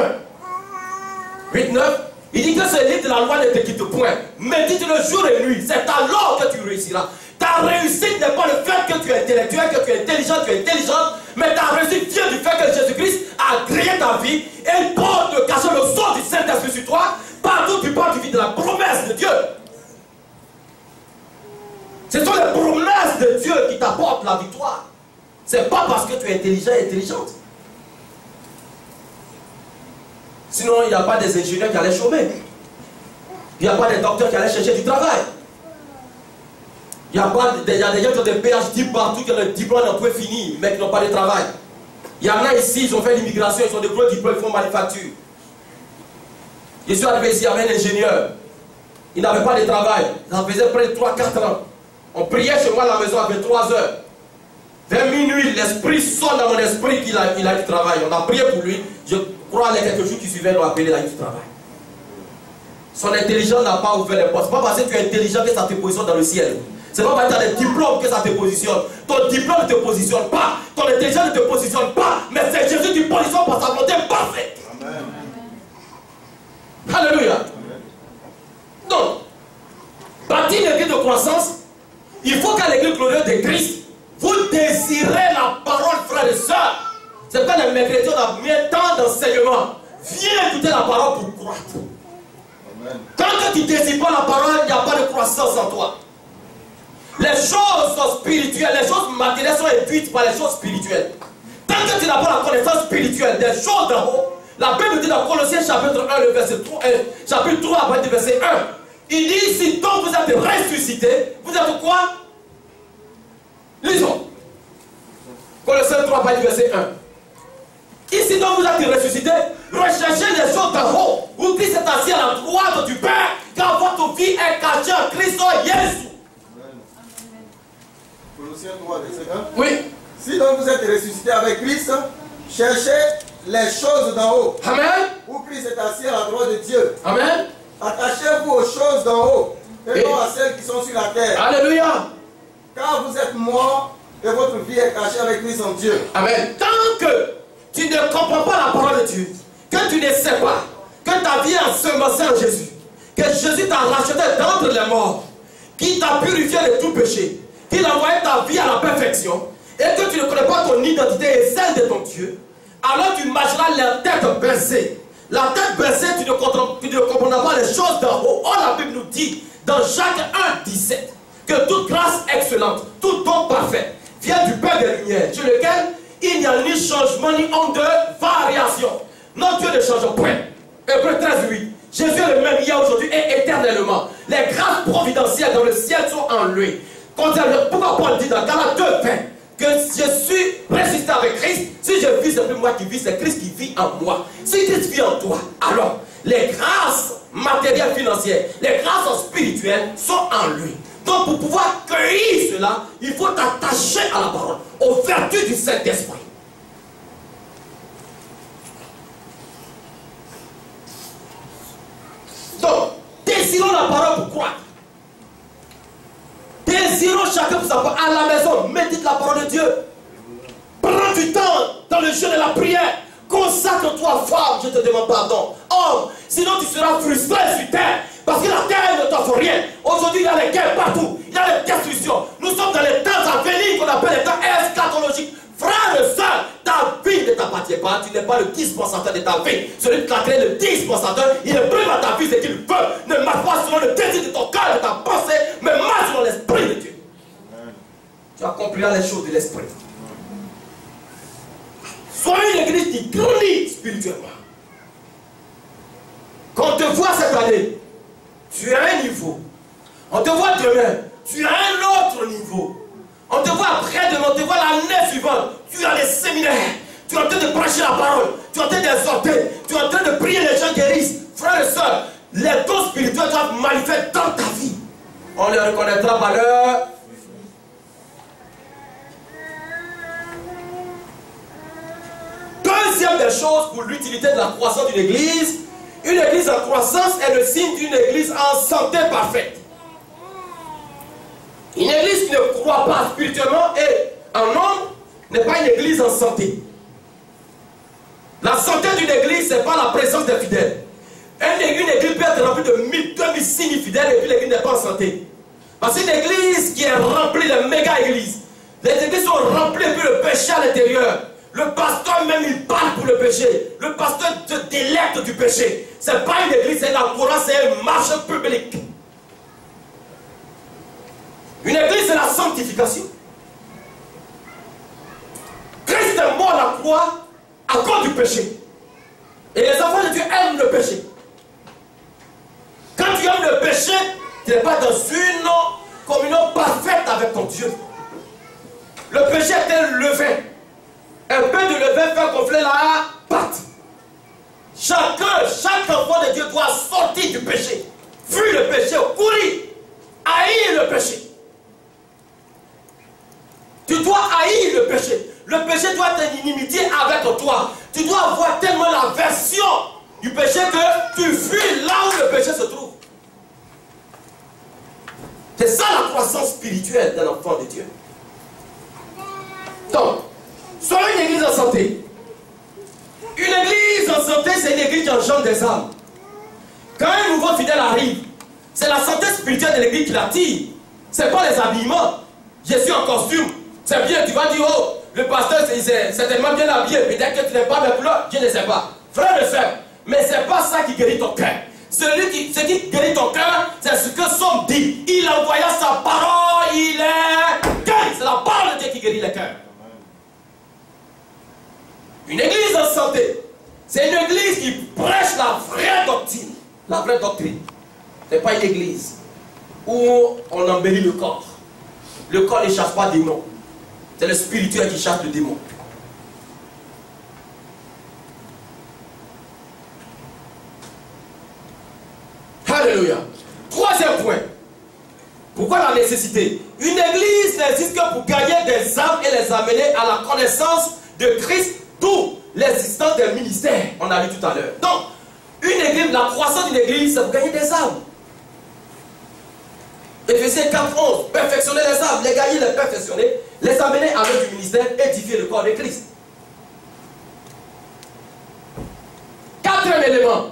8, 9, il dit que ce livre de la loi ne te quitte point. Médite-le jour et nuit. C'est alors que tu réussiras. Ta réussite n'est pas le fait que tu es intellectuel, que tu es intelligent, tu es intelligente, mais ta réussite vient du fait que Jésus-Christ a créé ta vie et porte de cacher le sceau du Saint-Esprit sur toi. Partout tu pars, tu vis de la promesse de Dieu. Ce sont les promesses de Dieu qui t'apportent la victoire. Ce n'est pas parce que tu es intelligent et intelligente. Sinon, il n'y a pas des ingénieurs qui allaient chômer. Il n'y a pas des docteurs qui allaient chercher du travail. Il y a des gens qui ont des PhD partout, qui ont des diplômes d'emploi fini, mais qui n'ont pas de travail. Il y en a ici, ils ont fait l'immigration, ils ont des gros diplômes, ils font manufacture. Je suis arrivé ici avec un ingénieur. Il n'avait pas de travail. Ça faisait près de 3-4 ans. On priait chez moi à la maison à 23 heures. Vers minuit, l'esprit sonne dans mon esprit qu'il a du travail. On a prié pour lui. Je crois les quelques jours qui suivaient, ils l'ont appelé, il a eu du travail. Son intelligence n'a pas ouvert les portes. Ce n'est pas parce que tu es intelligent que ça te positionne dans le ciel. Ce n'est pas parce que tu as des diplômes que ça te positionne. Ton diplôme ne te positionne pas. Ton intelligence ne te positionne pas. Mais c'est Jésus qui positionne par sa volonté parfaite. Amen. Alléluia. Amen. Donc, bâtir une église de croissance, il faut qu'à l'église glorieuse de Christ, vous désirez la parole, frères et sœurs. C'est pas les mercredis, on a mis un temps d'enseignement. Viens écouter la parole pour croître. Amen. Tant que tu ne désires pas la parole, il n'y a pas de croissance en toi. Les choses sont spirituelles, les choses matérielles sont induites par les choses spirituelles. Tant que tu n'as pas la connaissance spirituelle des choses d'en haut, la Bible dit dans Colossiens chapitre 1, le verset 3, chapitre 3, à partir du verset 1, il dit, si donc vous êtes ressuscités, vous êtes quoi? Lisons. Colossiens 3, à partir du verset 1. Ici donc vous êtes ressuscités, recherchez les choses d'en haut, où Christ est assis à la droite du Père, car votre vie est cachée en Christ Jésus. Colossiens 3, verset 1. Oui. Si donc vous êtes ressuscités avec Christ, cherchez les choses d'en haut. Amen. Où Christ est assis à la droite de Dieu. Amen. Attachez-vous aux choses d'en haut et non à celles qui sont sur la terre. Alléluia. Car vous êtes morts et votre vie est cachée avec Christ en Dieu. Amen. Tant que tu ne comprends pas la parole de Dieu, que tu ne sais pas que ta vie est ensemencée en Jésus, que Jésus t'a racheté d'entre les morts, qui t'a purifié de tout péché, qu'il a envoyé ta vie à la perfection, et que tu ne connais pas ton identité et celle de ton Dieu, alors tu imagineras la tête baissée. La tête baissée, tu ne comprendras pas les choses d'en haut. Or, la Bible nous dit, dans Jacques 1, 17, que toute grâce excellente, tout don parfait, vient du Père des Lumières, sur lequel il n'y a ni changement, ni honte de variation. Notre Dieu ne change point. Hébreux 13, 8. Jésus est le même hier, aujourd'hui et éternellement. Les grâces providentielles dans le ciel sont en lui. Pourquoi Paul dit dans Galates 2, 20 que je suis ressuscité avec Christ? Si je vis, c'est plus moi qui vis, c'est Christ qui vit en moi. Si Christ vit en toi, alors les grâces matérielles, financières, les grâces spirituelles sont en lui. Donc pour pouvoir cueillir cela, il faut t'attacher à la parole, aux vertus du Saint-Esprit. Donc, désirons la parole pour croire. Désirons chacun pour sa part. À la maison, médite la parole de Dieu. Prends du temps dans le jeûne et la prière. Consacre-toi, femme, je te demande pardon. Homme, sinon tu seras frustré sur terre. Parce que la terre ne t'offre rien. Aujourd'hui, il y a les guerres partout. Il y a les destructions. Nous sommes dans les temps à venir qu'on appelle les temps eschatologiques. Frère et soeur, ta vie ne t'appartient pas. Tu n'es pas le dispensateur de ta vie. Celui qui a créé le dispensateur, il est prêt à ta vie ce qu'il veut. Ne marche pas selon le désir de ton cœur, de ta pensée, mais marche selon l'esprit de Dieu. Amen. Tu accompliras les choses de l'esprit. Soyez une église qui grandit spirituellement. Quand on te voit cette année, tu es à un niveau. On te voit demain, tu es à un autre niveau. On te voit après-demain, on te voit l'année suivante. Tu es dans les séminaires, tu es en train de prêcher la parole, tu es en train d'exhorter, tu es en train de prier, les gens guérissent. Frères et sœurs, les dons spirituels doivent manifester dans ta vie. On les reconnaîtra par leur. Deuxième des choses pour l'utilité de la croissance d'une église église en croissance est le signe d'une église en santé parfaite. Une église qui ne croit pas spirituellement et en homme n'est pas une église en santé. La santé d'une église, ce n'est pas la présence des fidèles. Une église peut être remplie de 1000, 2000, 6000 fidèles et puis l'église n'est pas en santé. Parce qu'une église qui est remplie de méga-églises, les églises sont remplies et puis le péché à l'intérieur. Le pasteur même il parle pour le péché. Le pasteur te délecte du péché. Ce n'est pas une église, c'est la Torah, c'est un marché public. Une église, c'est la sanctification. Christ est mort à la croix à cause du péché. Et les enfants de Dieu aiment le péché. Quand tu aimes le péché, tu n'es pas dans une communion parfaite avec ton Dieu. Le péché est un levain. Un peu de levain fait gonfler la pâte. Chaque enfant de Dieu doit sortir du péché. Fuir le péché, courir, haïr le péché. Tu dois haïr le péché. Le péché doit être une inimitié avec toi. Tu dois avoir tellement l'aversion du péché que tu fuis là où le péché se trouve. C'est ça la croissance spirituelle d'un enfant de Dieu. Donc, soyons une église en santé. Une église en santé, c'est une église qui engendre des âmes. Quand un nouveau fidèle arrive, c'est la santé spirituelle de l'église qui l'attire. Ce n'est pas les habillements. Je suis en costume. C'est bien, tu vas dire, oh, le pasteur c'est certainement bien habillé. Peut-être que tu n'es pas de couleur, je ne sais pas. Frère et soeur, mais ce n'est pas ça qui guérit ton cœur. Ce qui guérit ton cœur, c'est ce que Somme dit. Il envoya sa parole, il est guéri. C'est la parole de Dieu qui guérit le cœur. Une église en santé, c'est une église qui prêche la vraie doctrine. La vraie doctrine. Ce n'est pas une église où on embellit le corps. Le corps ne chasse pas des démons. C'est le spirituel qui chasse le démon. Alléluia. Troisième point. Pourquoi la nécessité? Une église n'existe que pour gagner des âmes et les amener à la connaissance de Christ, d'où l'existence des ministères. On a vu tout à l'heure. Donc, une église, la croissance d'une église, c'est pour gagner des âmes. Éphésiens 4:11, perfectionner les âmes, les gagner, les perfectionner, les amener à l'œuvre du ministère, édifier le corps de Christ. Quatrième élément.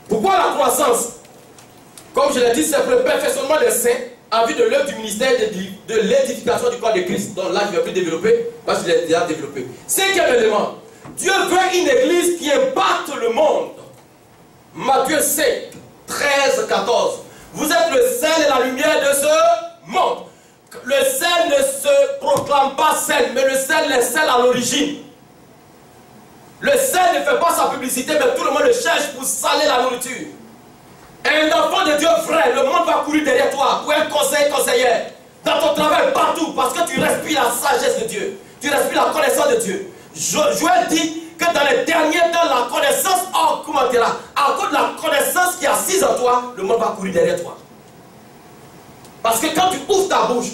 Pourquoi la croissance? Comme je l'ai dit, c'est pour le perfectionnement des saints en vue de l'œuvre du ministère de l'édification du corps de Christ. Donc là, je ne vais plus développer parce que je l'ai déjà développé. Cinquième élément. Dieu veut une église qui impacte le monde. Matthieu 5, 13, 14. Vous êtes le sel et la lumière de ce monde. Le sel ne se proclame pas sel, mais le sel est sel à l'origine. Le sel ne fait pas sa publicité, mais tout le monde le cherche pour saler la nourriture. Un enfant de Dieu vrai, le monde va courir derrière toi pour un conseillère. Dans ton travail, partout, parce que tu respires la sagesse de Dieu. Tu respires la connaissance de Dieu. Joël dit que dans les derniers temps, la connaissance augmentera. À cause de la connaissance qui est assise en toi, le monde va courir derrière toi. Parce que quand tu ouvres ta bouche,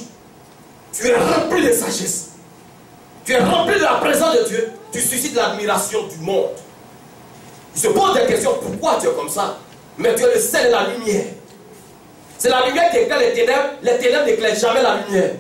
tu es rempli de sagesse. Tu es rempli de la présence de Dieu. Tu suscites l'admiration du monde. Il se pose des questions. Pourquoi tu es comme ça? Mais tu es le sel et la lumière. C'est la lumière qui éclaire les ténèbres. Les ténèbres n'éclairent jamais la lumière.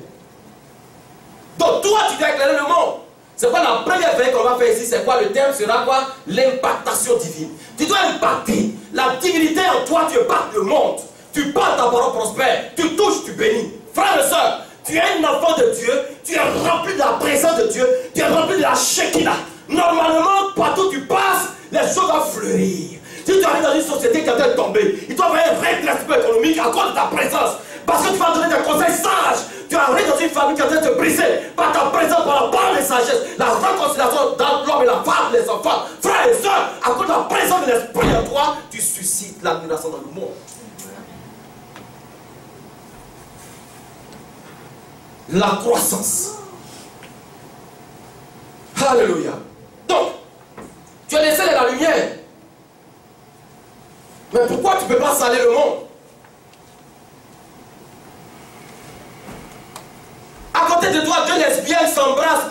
Donc toi, tu dois éclairer le monde. C'est quoi la première veille qu'on va faire ici? C'est quoi le thème? Sera quoi? L'impactation divine. Tu dois impacter. La divinité en toi, tu impactes le monde. Tu parles, ta parole prospère. Tu touches, tu bénis. Frères et sœurs, tu es un enfant de Dieu. Tu es rempli de la présence de Dieu. Tu es rempli de la Shekinah. Normalement, partout où tu passes, les choses vont fleurir. Si tu arrives dans une société qui est en train de tomber, il doit y avoir un redressement économique à cause de ta présence. Parce que tu vas donner des conseils sages. Tu arrives dans une famille qui est en train de te briser par ta présence, par la parole de sagesse, la réconciliation dans l'homme et la femme, les enfants, frères et sœurs. À cause de la présence de l'esprit en toi, tu suscites l'admiration dans le monde. La croissance. Alléluia. Donc, tu es le sel et la lumière. Mais pourquoi tu ne peux pas saler le monde? À côté de toi, deux lesbiennes s'embrassent.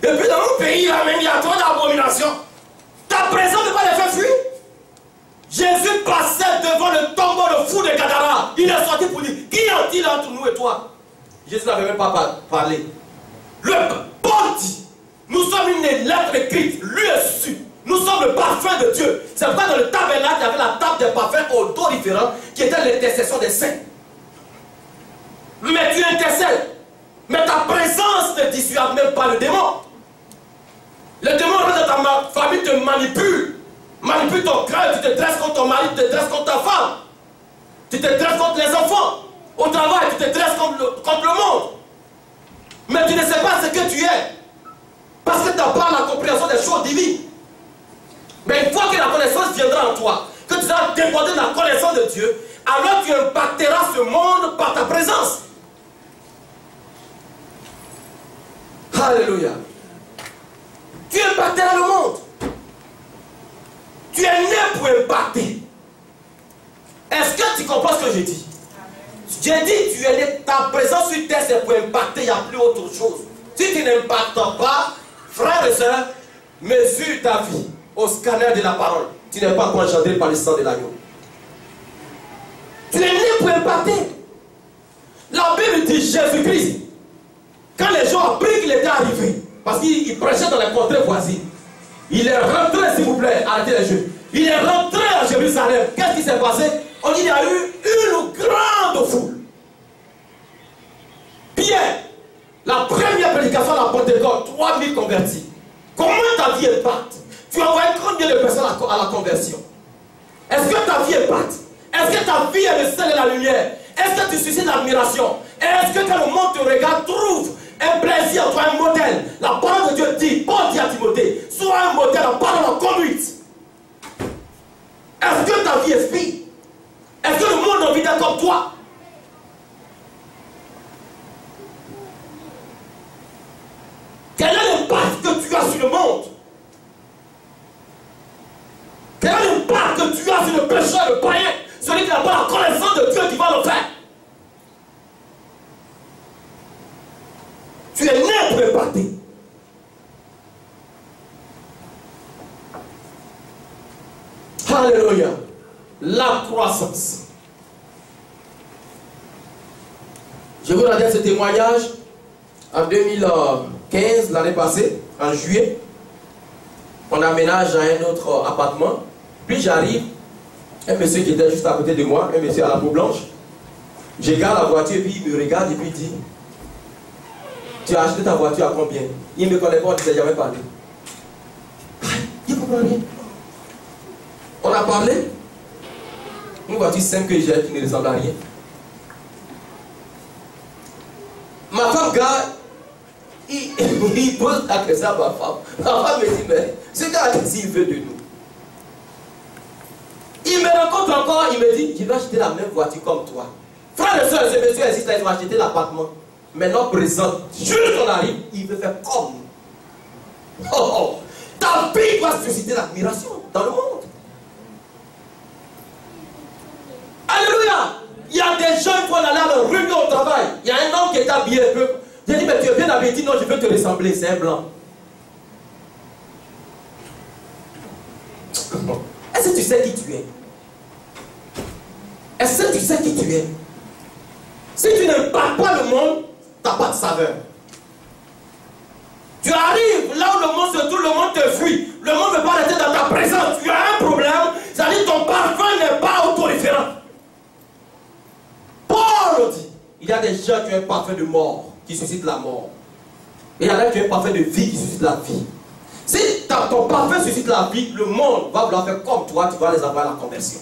Et puis dans mon pays, là même, il y a trop d'abominations. Ta présence ne va les faire fuir. Jésus passait devant le tombeau de fou de Gadara. Il est sorti pour dire, qui a-t-il entre nous et toi? Jésus n'avait même pas parlé. Le Paul dit, nous sommes une lettre écrite, lui est su. Nous sommes le parfum de Dieu. C'est pourquoi dans le tabernacle, il y avait la table des parfums odoriférants qui était l'intercession des saints. Mais tu intercèdes. Mais ta présence ne dissuade même pas le démon. Le démon dans ta famille te manipule. Manipule ton cœur, tu te dresses contre ton mari, tu te dresses contre ta femme. Tu te dresses contre les enfants. Au travail, tu te dresses contre le monde. Mais tu ne sais pas ce que tu es. Parce que tu n'as pas la compréhension des choses divines. Mais une fois que la connaissance viendra en toi, que tu seras débordé de la connaissance de Dieu, alors tu impacteras ce monde par ta présence. Alléluia. Tu impacteras le monde. Tu es né pour impacter. Est-ce que tu comprends ce que je dis? J'ai dit, tu es né, ta présence sur terre, c'est pour impacter, il n'y a plus autre chose. Si tu n'impactes pas, frères et sœurs, mesure ta vie au scanner de la parole. Tu n'es pas engendré par le sang de l'agneau. Tu es né pour impacter. La Bible dit Jésus-Christ. Quand les gens ont appris qu'il était arrivé, parce qu'il prêchait dans les contrées voisines, il est rentré, s'il vous plaît, arrêtez les jeux. Il est rentré à Jérusalem. Qu'est-ce qui s'est passé? On dit qu'il y a eu une grande foule. Pierre, la première prédication à la Pentecôte, 3000 convertis. Comment ta vie impacte? Tu envoies combien de personnes à la conversion? Est-ce que ta vie impacte? Est-ce que ta vie est le sel et la lumière? Est-ce que tu suscites l'admiration? Est-ce que quand le monde te regarde, trouve un plaisir, toi un modèle? La parole de Dieu dit, Paul dit à Timothée, sois un modèle en parole en conduite. Est-ce que ta vie inspire? Est-ce que le monde a envie d'être comme toi? Quel est l'impact que tu as sur le monde? Quel est l'impact que tu as sur le pécheur, le païen, celui qui n'a pas la connaissance de Dieu qui va le faire? Tu es né pour impacter. Alléluia. La croissance. Je vous donne ce témoignage en 2015, l'année passée, en juillet. On aménage à un autre appartement. Puis j'arrive, un monsieur qui était juste à côté de moi, un monsieur à la peau blanche. Je garde la voiture et puis il me regarde et puis il dit, tu as acheté ta voiture à combien? Il ne me connaît pas, on ne s'est jamais parlé. Il ne comprend rien. On a parlé. Une voiture simple que j'ai qui ne ressemble à rien. Ma femme garde, il pose la question à ma femme. Ma femme me dit, mais ce gars, qu'est-ce qu'il veut de nous? Il me rencontre encore, il me dit, je vais acheter la même voiture comme toi. Frère et soeur, ce monsieur existe, il va acheter l'appartement. Maintenant présent, juste on arrive, il veut faire comme nous. Oh, oh. Ta vie doit susciter l'admiration dans le monde. Alléluia. Il y a des gens qui vont aller à leur réunion au travail. Il y a un homme qui est habillé un peu. J'ai dit, mais tu es bien habillé. Il dit, non, je veux te ressembler, c'est un blanc. Est-ce que tu sais qui tu es? Est-ce que tu sais qui tu es? Si tu n'aimes pas le monde, tu n'as pas de saveur. Tu arrives là où le monde se trouve, le monde te fuit. Le monde ne veut pas rester dans ta présence. Tu as un problème, c'est-à-dire ton parfum n'est pas autoréférent. Paul dit, il y a des gens qui ont un parfum de mort, qui suscitent la mort. Et il y en a qui ont un parfum de vie, qui suscite la vie. Si ton parfum suscite la vie, le monde va vouloir faire comme toi, tu vas les avoir à la conversion.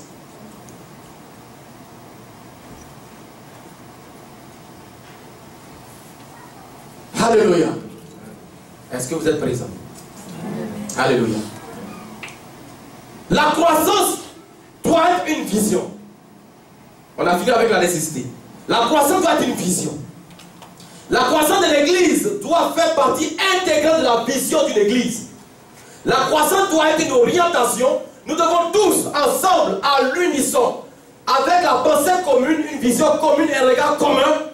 Alléluia. Est-ce que vous êtes présents? Alléluia. La croissance doit être une vision. On a fini avec la nécessité. La croissance doit être une vision. La croissance de l'église doit faire partie intégrante de la vision d'une église. La croissance doit être une orientation. Nous devons tous, ensemble, à l'unisson, avec la pensée commune, une vision commune, un regard commun,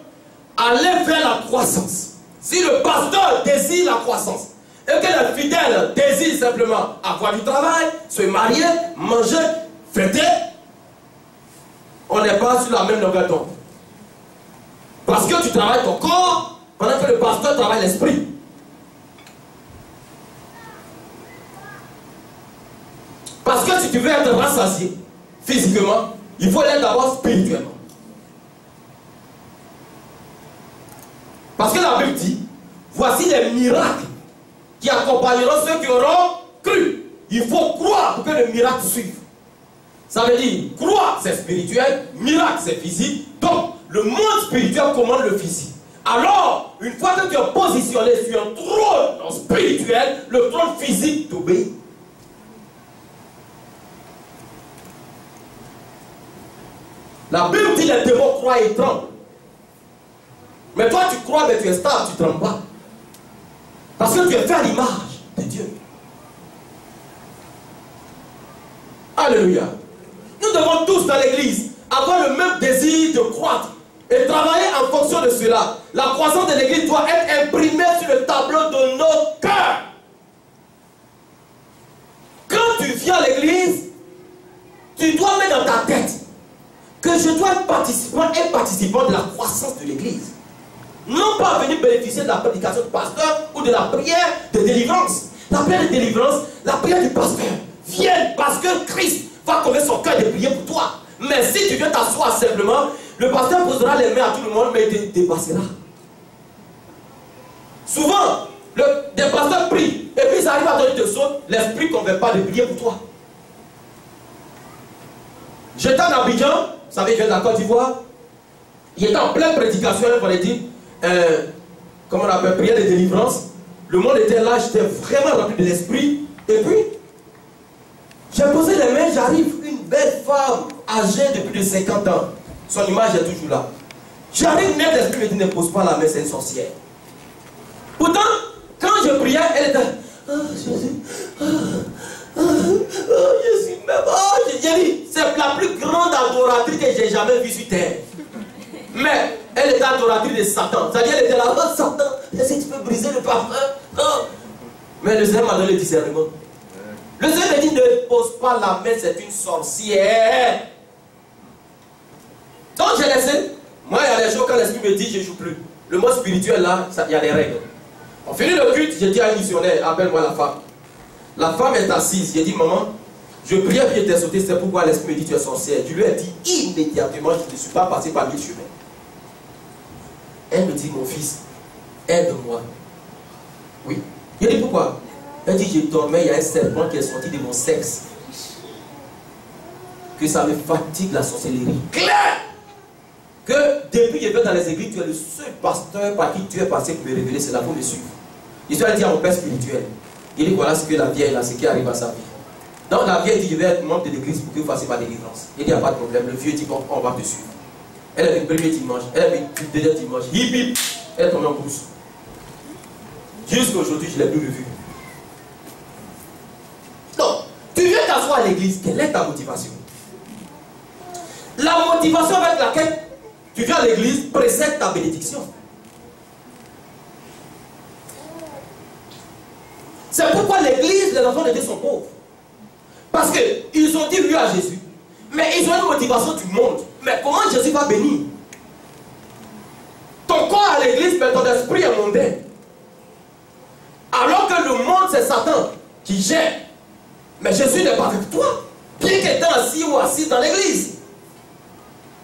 aller vers la croissance. Si le pasteur désire la croissance, et que les fidèles désirent simplement avoir du travail, se marier, manger, fêter, on n'est pas sur la même longueur d'onde. Parce que tu travailles ton corps pendant que le pasteur travaille l'esprit. Parce que si tu veux être rassasié physiquement, il faut l'être d'abord spirituellement. Parce que la Bible dit, voici les miracles qui accompagneront ceux qui auront cru. Il faut croire pour que le miracle suive. Ça veut dire, croire c'est spirituel, miracle c'est physique. Donc, le monde spirituel commande le physique. Alors, une fois que tu es positionné sur un trône spirituel, le trône physique t'obéit. La Bible dit les démons croient et tremblent. Mais toi tu crois mais tu es stable, tu ne trembles pas. Parce que tu es fait à l'image de Dieu. Alléluia. Nous devons tous dans l'église avoir le même désir de croître et travailler en fonction de cela. La croissance de l'église doit être imprimée sur le tableau de nos cœurs. Quand tu viens à l'église, tu dois mettre dans ta tête que je dois être participant et participant de la croissance de l'église. Non pas venir bénéficier de la prédication du pasteur ou de la prière de délivrance. La prière de délivrance, la prière du pasteur viennent parce que Christ va connaître son cœur de prier pour toi. Mais si tu viens t'asseoir simplement, le pasteur posera les mains à tout le monde, mais il te dépassera. Souvent, des pasteurs prient, et puis ça arrive à donner de saut, l'esprit ne convainc pas de prier pour toi. J'étais en Abidjan, vous savez, je viens de la Côte d'Ivoire, il était en pleine prédication, il fallait dire, comment on appelle, prière de délivrance. Le monde était là, j'étais vraiment rempli de l'esprit, et puis, j'ai posé les mains, j'arrive, une belle femme âgée de plus de 50 ans. Son image est toujours là. J'arrive, net l'esprit me dit, ne pose pas la main, c'est une sorcière. Pourtant, quand je priais, elle était, oh Jésus, Jésus, même, j'ai dit, c'est la plus grande adoratrice que j'ai jamais vue sur terre. Mais, elle était adoratrice de Satan. C'est-à-dire, elle était là, oh Satan, est-ce que tu peux briser le parfum? Oh. Mais le Seigneur m'a donné le discernement. Le Seigneur me dit, ne pose pas la main, c'est une sorcière. Donc j'ai laissé. Moi, il y a des jours quand l'esprit me dit, je ne joue plus. Le mot spirituel, là, il y a des règles. On finit le culte, j'ai dit à un missionnaire, appelle-moi la femme. La femme est assise, j'ai dit, maman, je priais puis j'étais sauté, c'est pourquoi l'esprit me dit, tu es sorcière. Je lui ai dit immédiatement, je ne suis pas passé par 1000 chemins. Elle me dit, mon fils, aide-moi. Oui. Je dis, pourquoi? Elle dit, je dormais, il y a un serpent qui est sorti de mon sexe. Que ça me fatigue la sorcellerie. Claire! Que depuis que je vais dans les églises, tu es le seul pasteur par qui tu es passé pour me révéler cela, pour me suivre. Je suis allé dire à mon père spirituel. Il dit, voilà ce que la vieille là, ce qui arrive à sa vie. Donc la vieille dit, je vais être membre de l'église pour que vous fassiez ma délivrance. Il dit, il n'y a pas de problème. Le vieux dit, bon, on va te suivre. Elle est le premier dimanche, elle est le deuxième dimanche. Hip hip, elle est tombée en brousse. Jusqu'à aujourd'hui, je ne l'ai plus revue. Donc, tu viens t'asseoir à l'église, quelle est ta motivation? La motivation avec laquelle tu viens à l'église précède ta bénédiction. C'est pourquoi l'église, les enfants de Dieu sont pauvres. Parce qu'ils ont dit oui à Jésus. Mais ils ont une motivation du monde. Mais comment Jésus va bénir? Ton corps à l'église, mais ton esprit est mondain. Alors que le monde, c'est Satan qui gère. Mais Jésus n'est pas avec toi. Bien qu'il était assis ou assis dans l'église.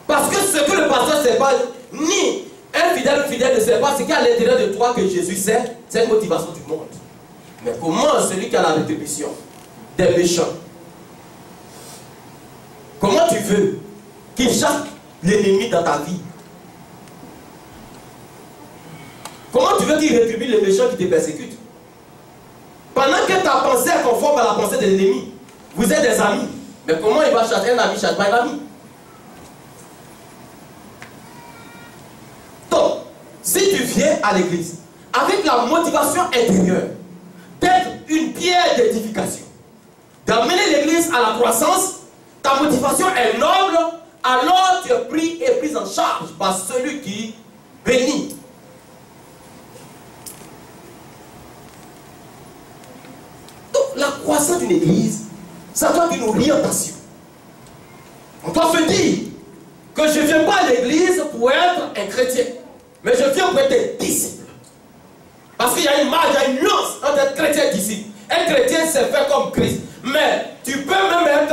Parce que ce que le pasteur ne sait pas, ni un fidèle ou fidèle ne sait pas, ce qu'il y a à l'intérieur de toi que Jésus sait, c'est une motivation du monde. Mais comment celui qui a la rétribution des méchants, comment tu veux qu'il chasse l'ennemi dans ta vie? Comment tu veux qu'il rétribue les méchants qui te persécutent? Pendant que ta pensée est conforme à la pensée de l'ennemi, vous êtes des amis. Mais comment il va chasser un ami, chasse pas un ami? Donc, si tu viens à l'église avec la motivation intérieure d'être une pierre d'édification, d'amener l'église à la croissance, ta motivation est noble, alors tu es pris et pris en charge par celui qui bénit. sein d'une église, ça doit être une orientation. On doit se dire que je ne viens pas à l'église pour être un chrétien, mais je viens pour être disciple. Parce qu'il y a une marge, il y a une nuance entre être chrétien et disciple. Être chrétien, c'est faire comme Christ. Mais tu peux même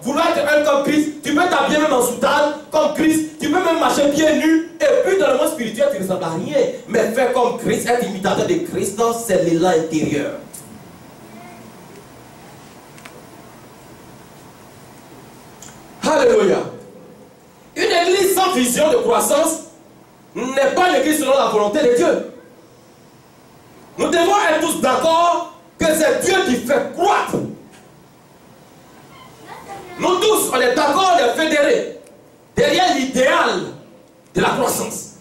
vouloir être un comme Christ, tu peux t'habiller même en soutane comme Christ, tu peux même marcher pieds nus, et puis dans le monde spirituel, tu ne ressembles à rien. Mais faire comme Christ, être imitateur de Christ, c'est l'élan intérieur. Alléluia. Une église sans vision de croissance n'est pas une église selon la volonté de Dieu. Nous devons être tous d'accord que c'est Dieu qui fait croître. Nous tous, on est d'accord de fédérer derrière l'idéal de la croissance.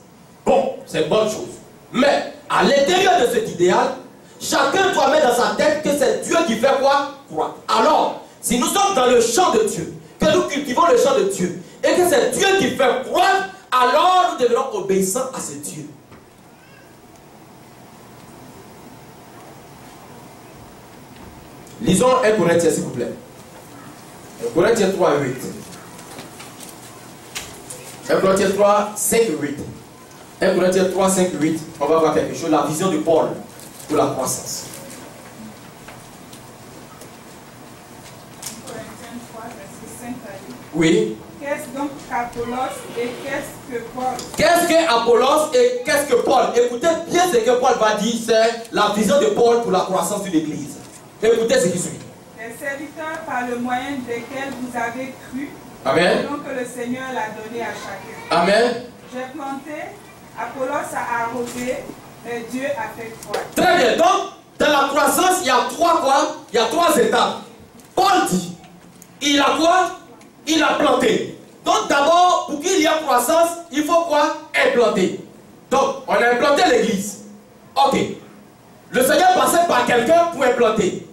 Bon, c'est une bonne chose. Mais à l'intérieur de cet idéal, chacun doit mettre dans sa tête que c'est Dieu qui fait quoi? Croître. Alors, si nous sommes dans le champ de Dieu, que nous cultivons le champ de Dieu, et que c'est Dieu qui fait croître, alors nous devenons obéissants à ce Dieu. Lisons 1 Corinthiens, s'il vous plaît. 1 Corinthiens 3, 8. 1 Corinthiens 3, 5, 8. 1 Corinthiens 3, 5, 8. On va voir quelque chose. La vision de Paul pour la croissance. Corinthiens 3, verset 5 à 8. Oui. Qu'est-ce donc qu'Apollos et qu'est-ce que Paul? Qu'est-ce que Apollos et qu'est-ce que Paul? Écoutez bien ce que Paul va dire, c'est la vision de Paul pour la croissance de l'Église. Écoutez ce qui suit. Les serviteurs par le moyen desquels vous avez cru, Amen. selon que le Seigneur l'a donné à chacun. Amen. J'ai planté, Apollos a arrosé, mais Dieu a fait croître. Très bien. Donc, dans la croissance, il y a trois quoi? Il y a trois étapes. Paul dit, il a quoi? Il a planté. Donc d'abord, pour qu'il y ait croissance, il faut quoi? Implanter. Donc, on a implanté l'église. Ok. Le Seigneur passait par quelqu'un pour implanter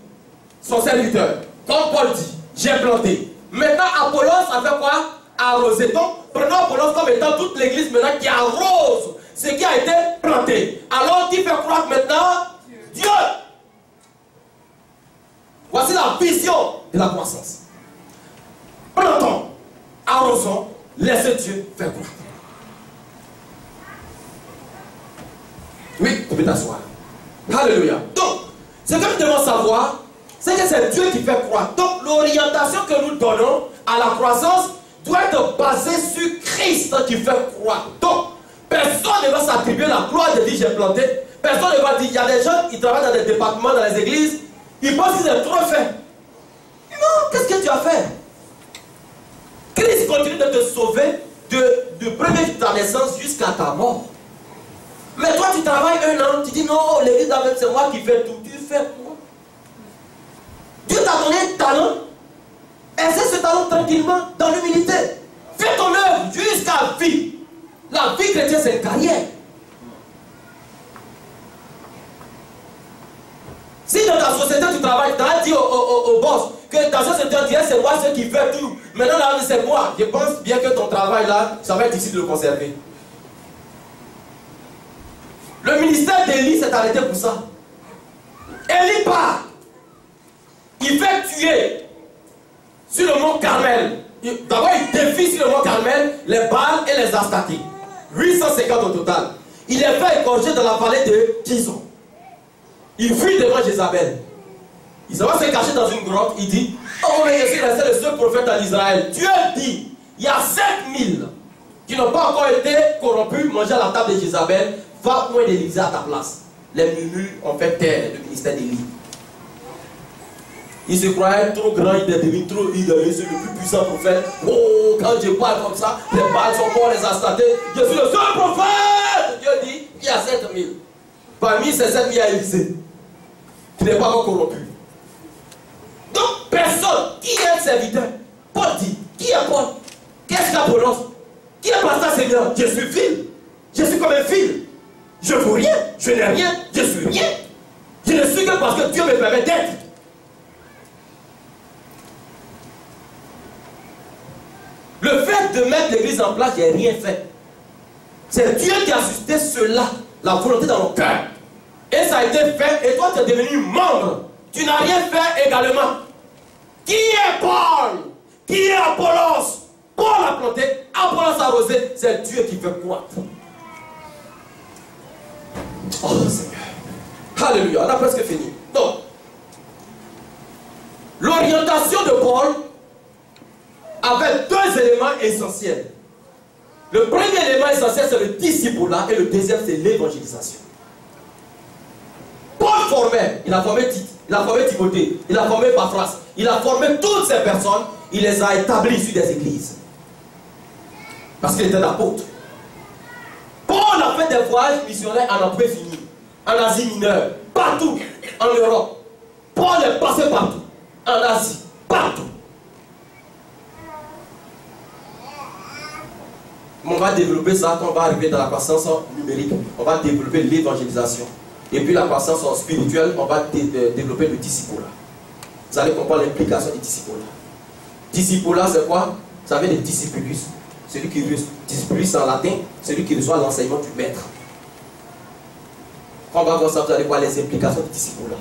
son serviteur. Comme Paul dit, j'ai planté. Maintenant, Apollos a fait quoi? Arroser. Donc, prenons Apollos comme étant toute l'église maintenant qui arrose ce qui a été planté. Alors, qui fait croître maintenant? Dieu. Voici la vision de la croissance. Plantons, arrosons, laissez Dieu faire croître. Oui, tu peux t'asseoir. Alléluia. Donc, ce que nous devons savoir, c'est que c'est Dieu qui fait croître. Donc, l'orientation que nous donnons à la croissance doit être basée sur Christ qui fait croître. Donc, personne ne va s'attribuer la gloire de dire j'ai planté. Personne ne va dire, il y a des gens qui travaillent dans des départements, dans les églises, ils pensent qu'ils ont trop fait. Non, qu'est-ce que tu as fait? Christ continue de te sauver de premier de ta naissance jusqu'à ta mort. Mais toi, tu travailles un an, tu dis non, l'église d'Amen, c'est moi qui fais tout. Tu fais quoi? Dieu t'a donné un talent. Exerce ce talent tranquillement, dans l'humilité. Fais ton œuvre jusqu'à la vie. La vie chrétienne, c'est une carrière. Si dans ta société, tu travailles, tu as dit au boss que dans cette société, c'est moi ceux qui fait tout. Maintenant, là, c'est moi. Je pense bien que ton travail, là, ça va être difficile de le conserver. Le ministère d'Élie s'est arrêté pour ça. Élie part. Il fait tuer sur le mont Carmel. D'abord, il défie sur le mont Carmel les Baals et les Astatiques. 850 au total. Il les fait égorger dans la vallée de Kison. Il fuit devant Jézabel. Il s'en va se cacher dans une grotte. Il dit, oh mais je suis resté le seul prophète en Israël. Dieu dit, il y a 7000 qui n'ont pas encore été corrompus, manger à la table de Jézabel. Va point d'Élysée à ta place. Les murmures ont fait taire le ministère d'Élie. Il se croyait trop grand, il est devenu trop idolé, c'est le plus puissant prophète. Oh, quand je parle comme ça, les Baals sont morts, les Astatiques. Je suis le seul prophète. Dieu dit, il y a 7000. Parmi ces 7000, il y a Élysée, qui n'est pas encore corrompu. Donc, personne, qui est le serviteur? Paul dit, qui est Paul? Qu'est-ce qu'Apollos? Qui est pasteur Seigneur? Je suis fil. Je suis comme un fil. Je ne vaux rien, je n'ai rien, je suis rien. Je ne suis que parce que Dieu me permet d'être. Le fait de mettre l'église en place, je n'ai rien fait. C'est Dieu qui a suscité cela, la volonté dans nos cœurs. Et ça a été fait, et toi tu es devenu membre tu n'as rien fait également. Qui est Paul? Qui est Apollos? Paul a planté, Apollos a arrosé. C'est Dieu qui fait croître. Oh Seigneur. Alléluia. On a presque fini. Donc, l'orientation de Paul avait deux éléments essentiels. Le premier élément essentiel, c'est le discipulat, et le deuxième, c'est l'évangélisation. Paul formait, il a formé Tite, il a formé Timothée, il a formé Paphras, il a formé toutes ces personnes, il les a établies sur des églises. Parce qu'il était l'apôtre. Paul a fait des voyages missionnaires en Empire fini, en Asie mineure, partout, en Europe. Paul est passé partout, en Asie, partout. On va développer ça quand on va arriver dans la croissance numérique. On va développer l'évangélisation. Et puis la croissance spirituelle, on va développer le discipulat. Vous allez comprendre l'implication du discipulat. Discipulat, c'est quoi? Ça vient de discipulus. Celui qui reçoit, discipulus en latin, celui qui reçoit l'enseignement du maître. Quand on va voir ça, vous allez voir les implications du discipulat.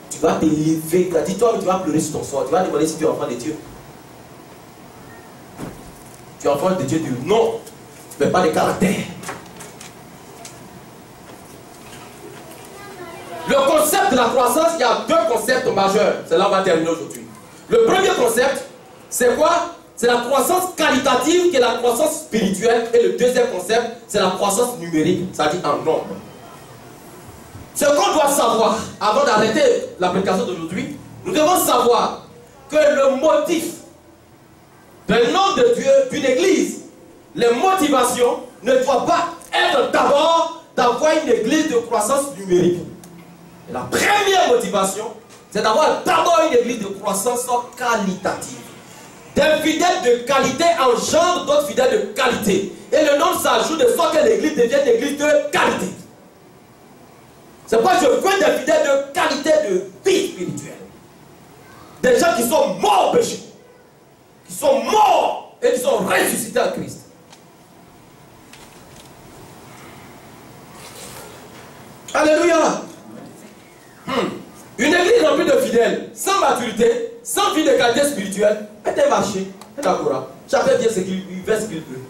Tu vas t'élever. Dis-toi, tu vas pleurer sur ton sort. Tu vas demander si tu es enfant de Dieu. Tu es enfant de Dieu, Dieu. Non. Mais pas de caractère. Le concept de la croissance, il y a deux concepts majeurs. C'est là où on va terminer aujourd'hui. Le premier concept, c'est quoi? C'est la croissance qualitative qui est la croissance spirituelle. Et le deuxième concept, c'est la croissance numérique, c'est-à-dire en nombre. Ce qu'on doit savoir, avant d'arrêter l'application d'aujourd'hui, nous devons savoir que le motif d'un nom de Dieu, d'une église, les motivations ne doivent pas être d'abord d'avoir une église de croissance numérique. Et la première motivation, c'est d'avoir d'abord une église de croissance qualitative. Des fidèles de qualité engendrent d'autres fidèles de qualité. Et le nom s'ajoute de sorte que l'église devienne une église de qualité. C'est pourquoi je veux des fidèles de qualité de vie spirituelle. Des gens qui sont morts au péché, qui sont morts et qui sont ressuscités à Christ. Alléluia. Une église remplie de fidèles, sans maturité, sans vie de qualité spirituelle, est un marché, un agora. Chacun vient ce qu'il veut, ce qu'il veut.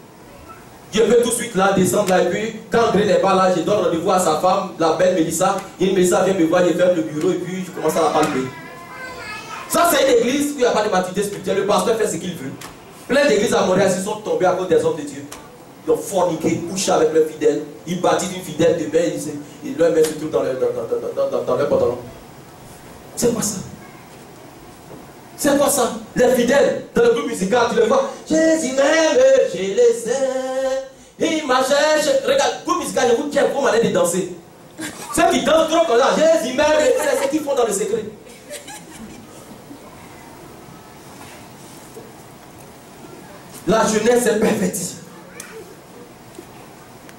Dieu veut tout de suite là, descendre là, et puis quand André n'est pas là, je donne rendez-vous à sa femme, la belle Mélissa. Et Mélissa vient me voir, je ferme le bureau et puis je commence à la palper. Ça, c'est une église où il n'y a pas de maturité spirituelle. Le pasteur fait ce qu'il veut. Plein d'églises à Montréal se sont tombées à cause des hommes de Dieu. Ils ont forniqué, couché avec leurs fidèles. Ils baptisent une fidèle de bain, ils leur mettent tout dans leur pantalon. C'est quoi ça? C'est quoi ça? Les fidèles, dans le groupe musical, tu les vois. Jésus m'aime, je les aime. Il m'a cherché. Regarde, le groupe musical, je vous tiens pour m'aller de danser. Ceux qui dansent trop comme ça, Jésus m'aime, c'est ce qu'ils font dans le secret. La jeunesse est pervertie.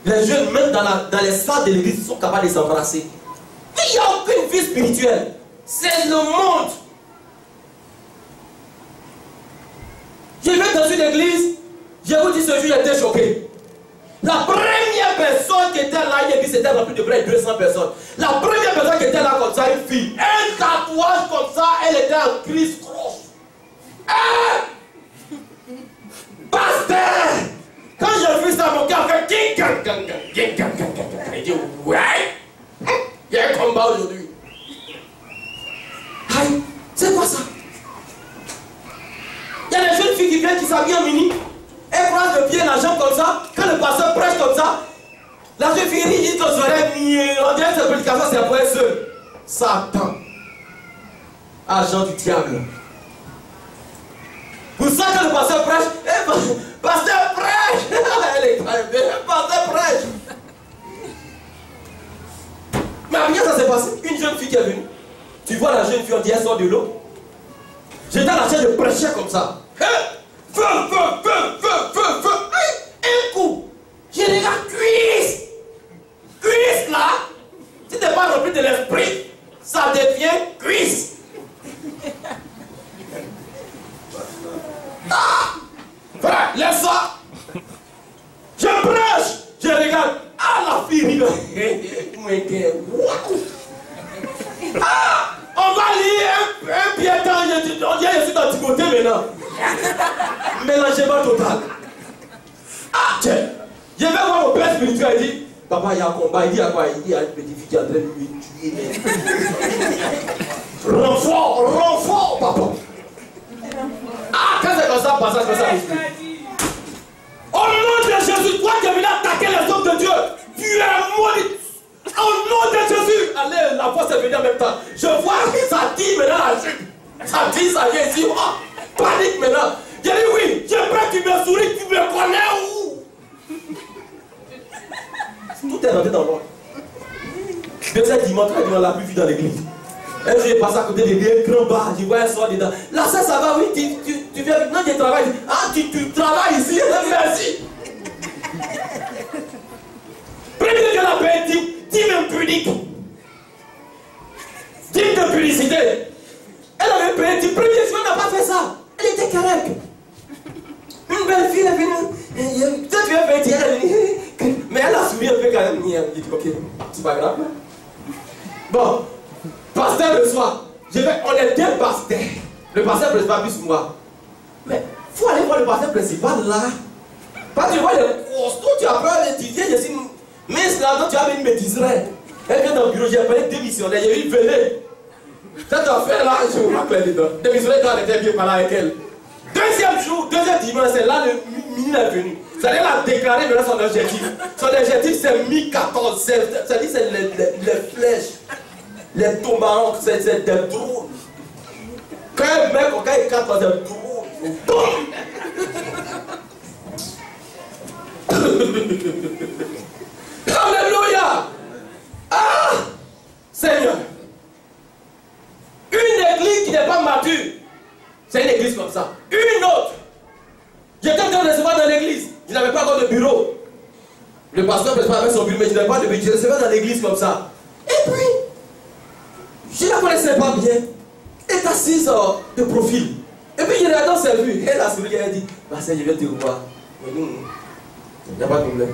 Les jeunes, même dans les salles de l'église, sont capables de s'embrasser. Mais il n'y a aucune vie spirituelle. C'est le monde. Je vais dans une église, je vous dis ce jour, j'étais choqué. La première personne qui était là, une église c'était remplie de près de 200 personnes. La première personne qui était là comme ça, une fille, un tatouage comme ça, elle était en crise croche. Pasteur! Quand j'ai vu ça, mon cœur fait il dit ouais, il y a un combat aujourd'hui. Aïe, c'est quoi ça? Il y a des jeunes filles qui viennent, qui s'habillent en mini. Elles croisent le pied, la jambe comme ça. Quand le pasteur prêche comme ça, la jeune fille rit aux oreilles. On dirait que cette prédication, c'est pour elle seule. Satan, agent du diable. Pour ça, quand le pasteur prêche, pasteur prêche. Elle est très bien, pasteur prêche. Mais bien ça s'est passé. Une jeune fille qui est venue. Tu vois la jeune fille, on dit elle sort de l'eau. J'étais en train de prêcher comme ça. Feu, feu, feu, feu, feu, feu. Un coup. Je regarde cuisse. Cuisse là. Si tu n'es pas rempli de l'esprit, ça devient cuisse. Frère, laisse ça. Je prêche. Je regarde. Ah, la fille. On va lier. Mélangement total. Ah, tiens. Je vais voir mon père spirituel, il dit, papa, il y a un combat. Il dit à quoi? Il dit à une petite fille qui est en train de lui tuer. Renfort, papa. Ah, quand c'est comme ça, passage comme ça. Au nom de Jésus, toi qui es venu attaquer les hommes de Dieu, tu es maudit. Au nom de Jésus, allez, la force est venue en même temps. Je vois que ça dit maintenant la chute. Ça dit, ça vient ici. Oh, panique maintenant. J'ai dit oui, j'ai peur que tu me souris, tu me connais où? Tout est rentré dans moi. Deuxième dimanche, on l'a plus vu dans l'église. Un jour, je passe à côté de lui, un grand bar, je vois un soir dedans. Là, ça va, oui, tu viens, non, tu travailles. Ah, tu travailles ici, merci. Premier Dieu l'a payé, dîme impunique. Dîme de publicité. Elle avait payé, premier Dieu n'a pas fait ça. Elle était correcte. Une belle fille est venue. Toi, tu es payé, elle est venue. Mais elle a souri un peu quand même. Elle dit, ok, c'est pas grave. Bon. Pasteur le soir, on est deux pasteurs. Le pasteur principal plus moi. Mais il faut aller voir le pasteur principal là. Parce que tu vois les costauds, tu as peur, tu viens, je suis. Mais là, tu as une métiserie. Elle vient dans le bureau, j'ai appelé deux missionnaires, il y a eu venez. Ça tu as fait là, je vous rappelle dedans. Deux missionnaires qui ont été bien parlé avec elle. Deuxième jour, deuxième dimanche, c'est là le mini est venu. Ça elle a déclaré maintenant son objectif. Son objectif c'est 1014. Ça dit c'est les flèches. Les tomahawks, c'est des drones. Quand un mec, quand il capte des drones, alléluia! Ah! Seigneur! Une église qui n'est pas mature, c'est une église comme ça. Une autre, j'étais en train de recevoir dans l'église, je n'avais pas encore de bureau. Le pasteur avait son bureau, mais je n'avais pas de bureau, je recevais dans l'église comme ça. Et puis, je ne la connaissais pas bien. Elle est assise de profil. Et puis je l'ai dans ses vues. Elle a souri, elle a dit, Pasteur, je vais te revoir. Il n'y a pas de problème.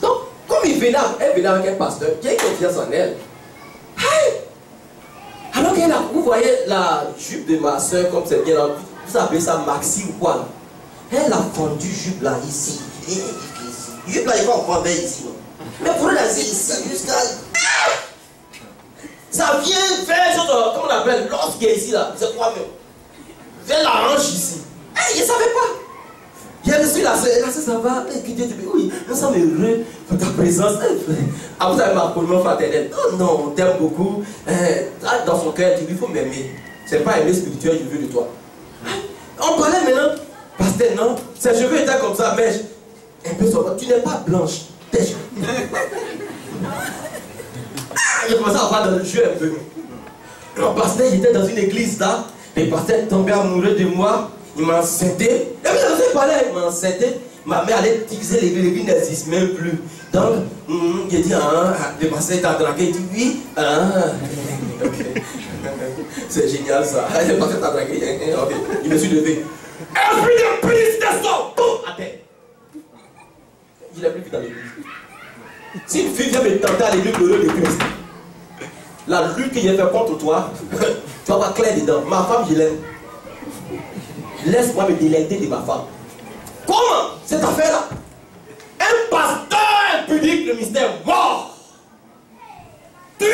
Donc, comme elle venait avec un pasteur qui a confiance en elle. Hey! Alors qu'elle a, vous voyez la jupe de ma soeur, comme c'est bien là, vous appelez ça maxi ou quoi là? Elle a fendu jupe là ici. Jupe là, il va en prendre ici. Mais pour la ici, jusqu'à. Ça vient vers, comment on appelle, lorsqu'il est ici là, c'est quoi même? Vers la hanche ici. Je ne savais pas. J'ai reçu la soeur, ça va, oui, nous sommes heureux de ta présence. Ah, vous avez ma commune fraternelle. Oh non, on t'aime beaucoup. Dans son cœur, il faut m'aimer. Ce n'est pas aimer spirituel, je veux de toi. On parlait maintenant, pasteur, non, ses cheveux étaient comme ça, mais un peu sobre. Tu n'es pas blanche, tes cheveux. Je commençais à voir dans le jeu un peu. Le pasteur, j'étais dans une église là, le pasteur tombait amoureux de moi, il m'a enceinté. Et puis je parlé, il m'a enceinté. Ma mère allait utiliser l'église n'existe même plus. Donc, j'ai dit, le pasteur t'a dragué, il dit oui. Okay. C'est génial ça. Le pasteur t'a dragué, ok. Il me suis levé. Esprit de prise descend, boum, à terre. Je l'ai plus vu dans l'église. Si une fille vient me tenter à l'église de Christ, la lutte que j'ai fait contre toi, tu vas voir clair dedans. Ma femme, je l'aime. Laisse-moi me délecter de ma femme. Comment cette affaire-là? Un pasteur impudique, le mystère mort. Tué.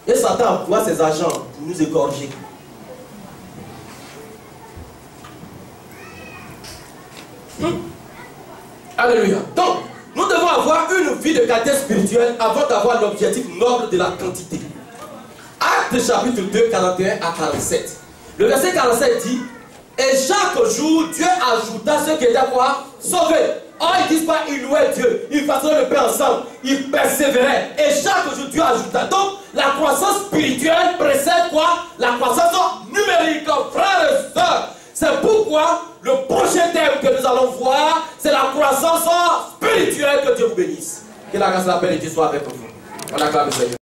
Et Satan envoie ses agents pour nous égorger. Alléluia. Donc, nous devons avoir une vie de qualité spirituelle avant d'avoir l'objectif noble de la quantité. Actes chapitre 2, 41 à 47. Le verset 47 dit, et chaque jour, Dieu ajouta ceux qui étaient quoi? Sauvés. Or, ils ne disent pas, ils louaient Dieu. Ils faisaient le pain ensemble. Ils persévéraient. Et chaque jour, Dieu ajouta. Donc, la croissance spirituelle précède quoi? La croissance numérique, frères et sœurs. C'est pourquoi le prochain thème que nous allons voir, c'est la croissance spirituelle. Que Dieu vous bénisse. Que la grâce et la paix de Dieu soit avec vous. On acclame le Seigneur.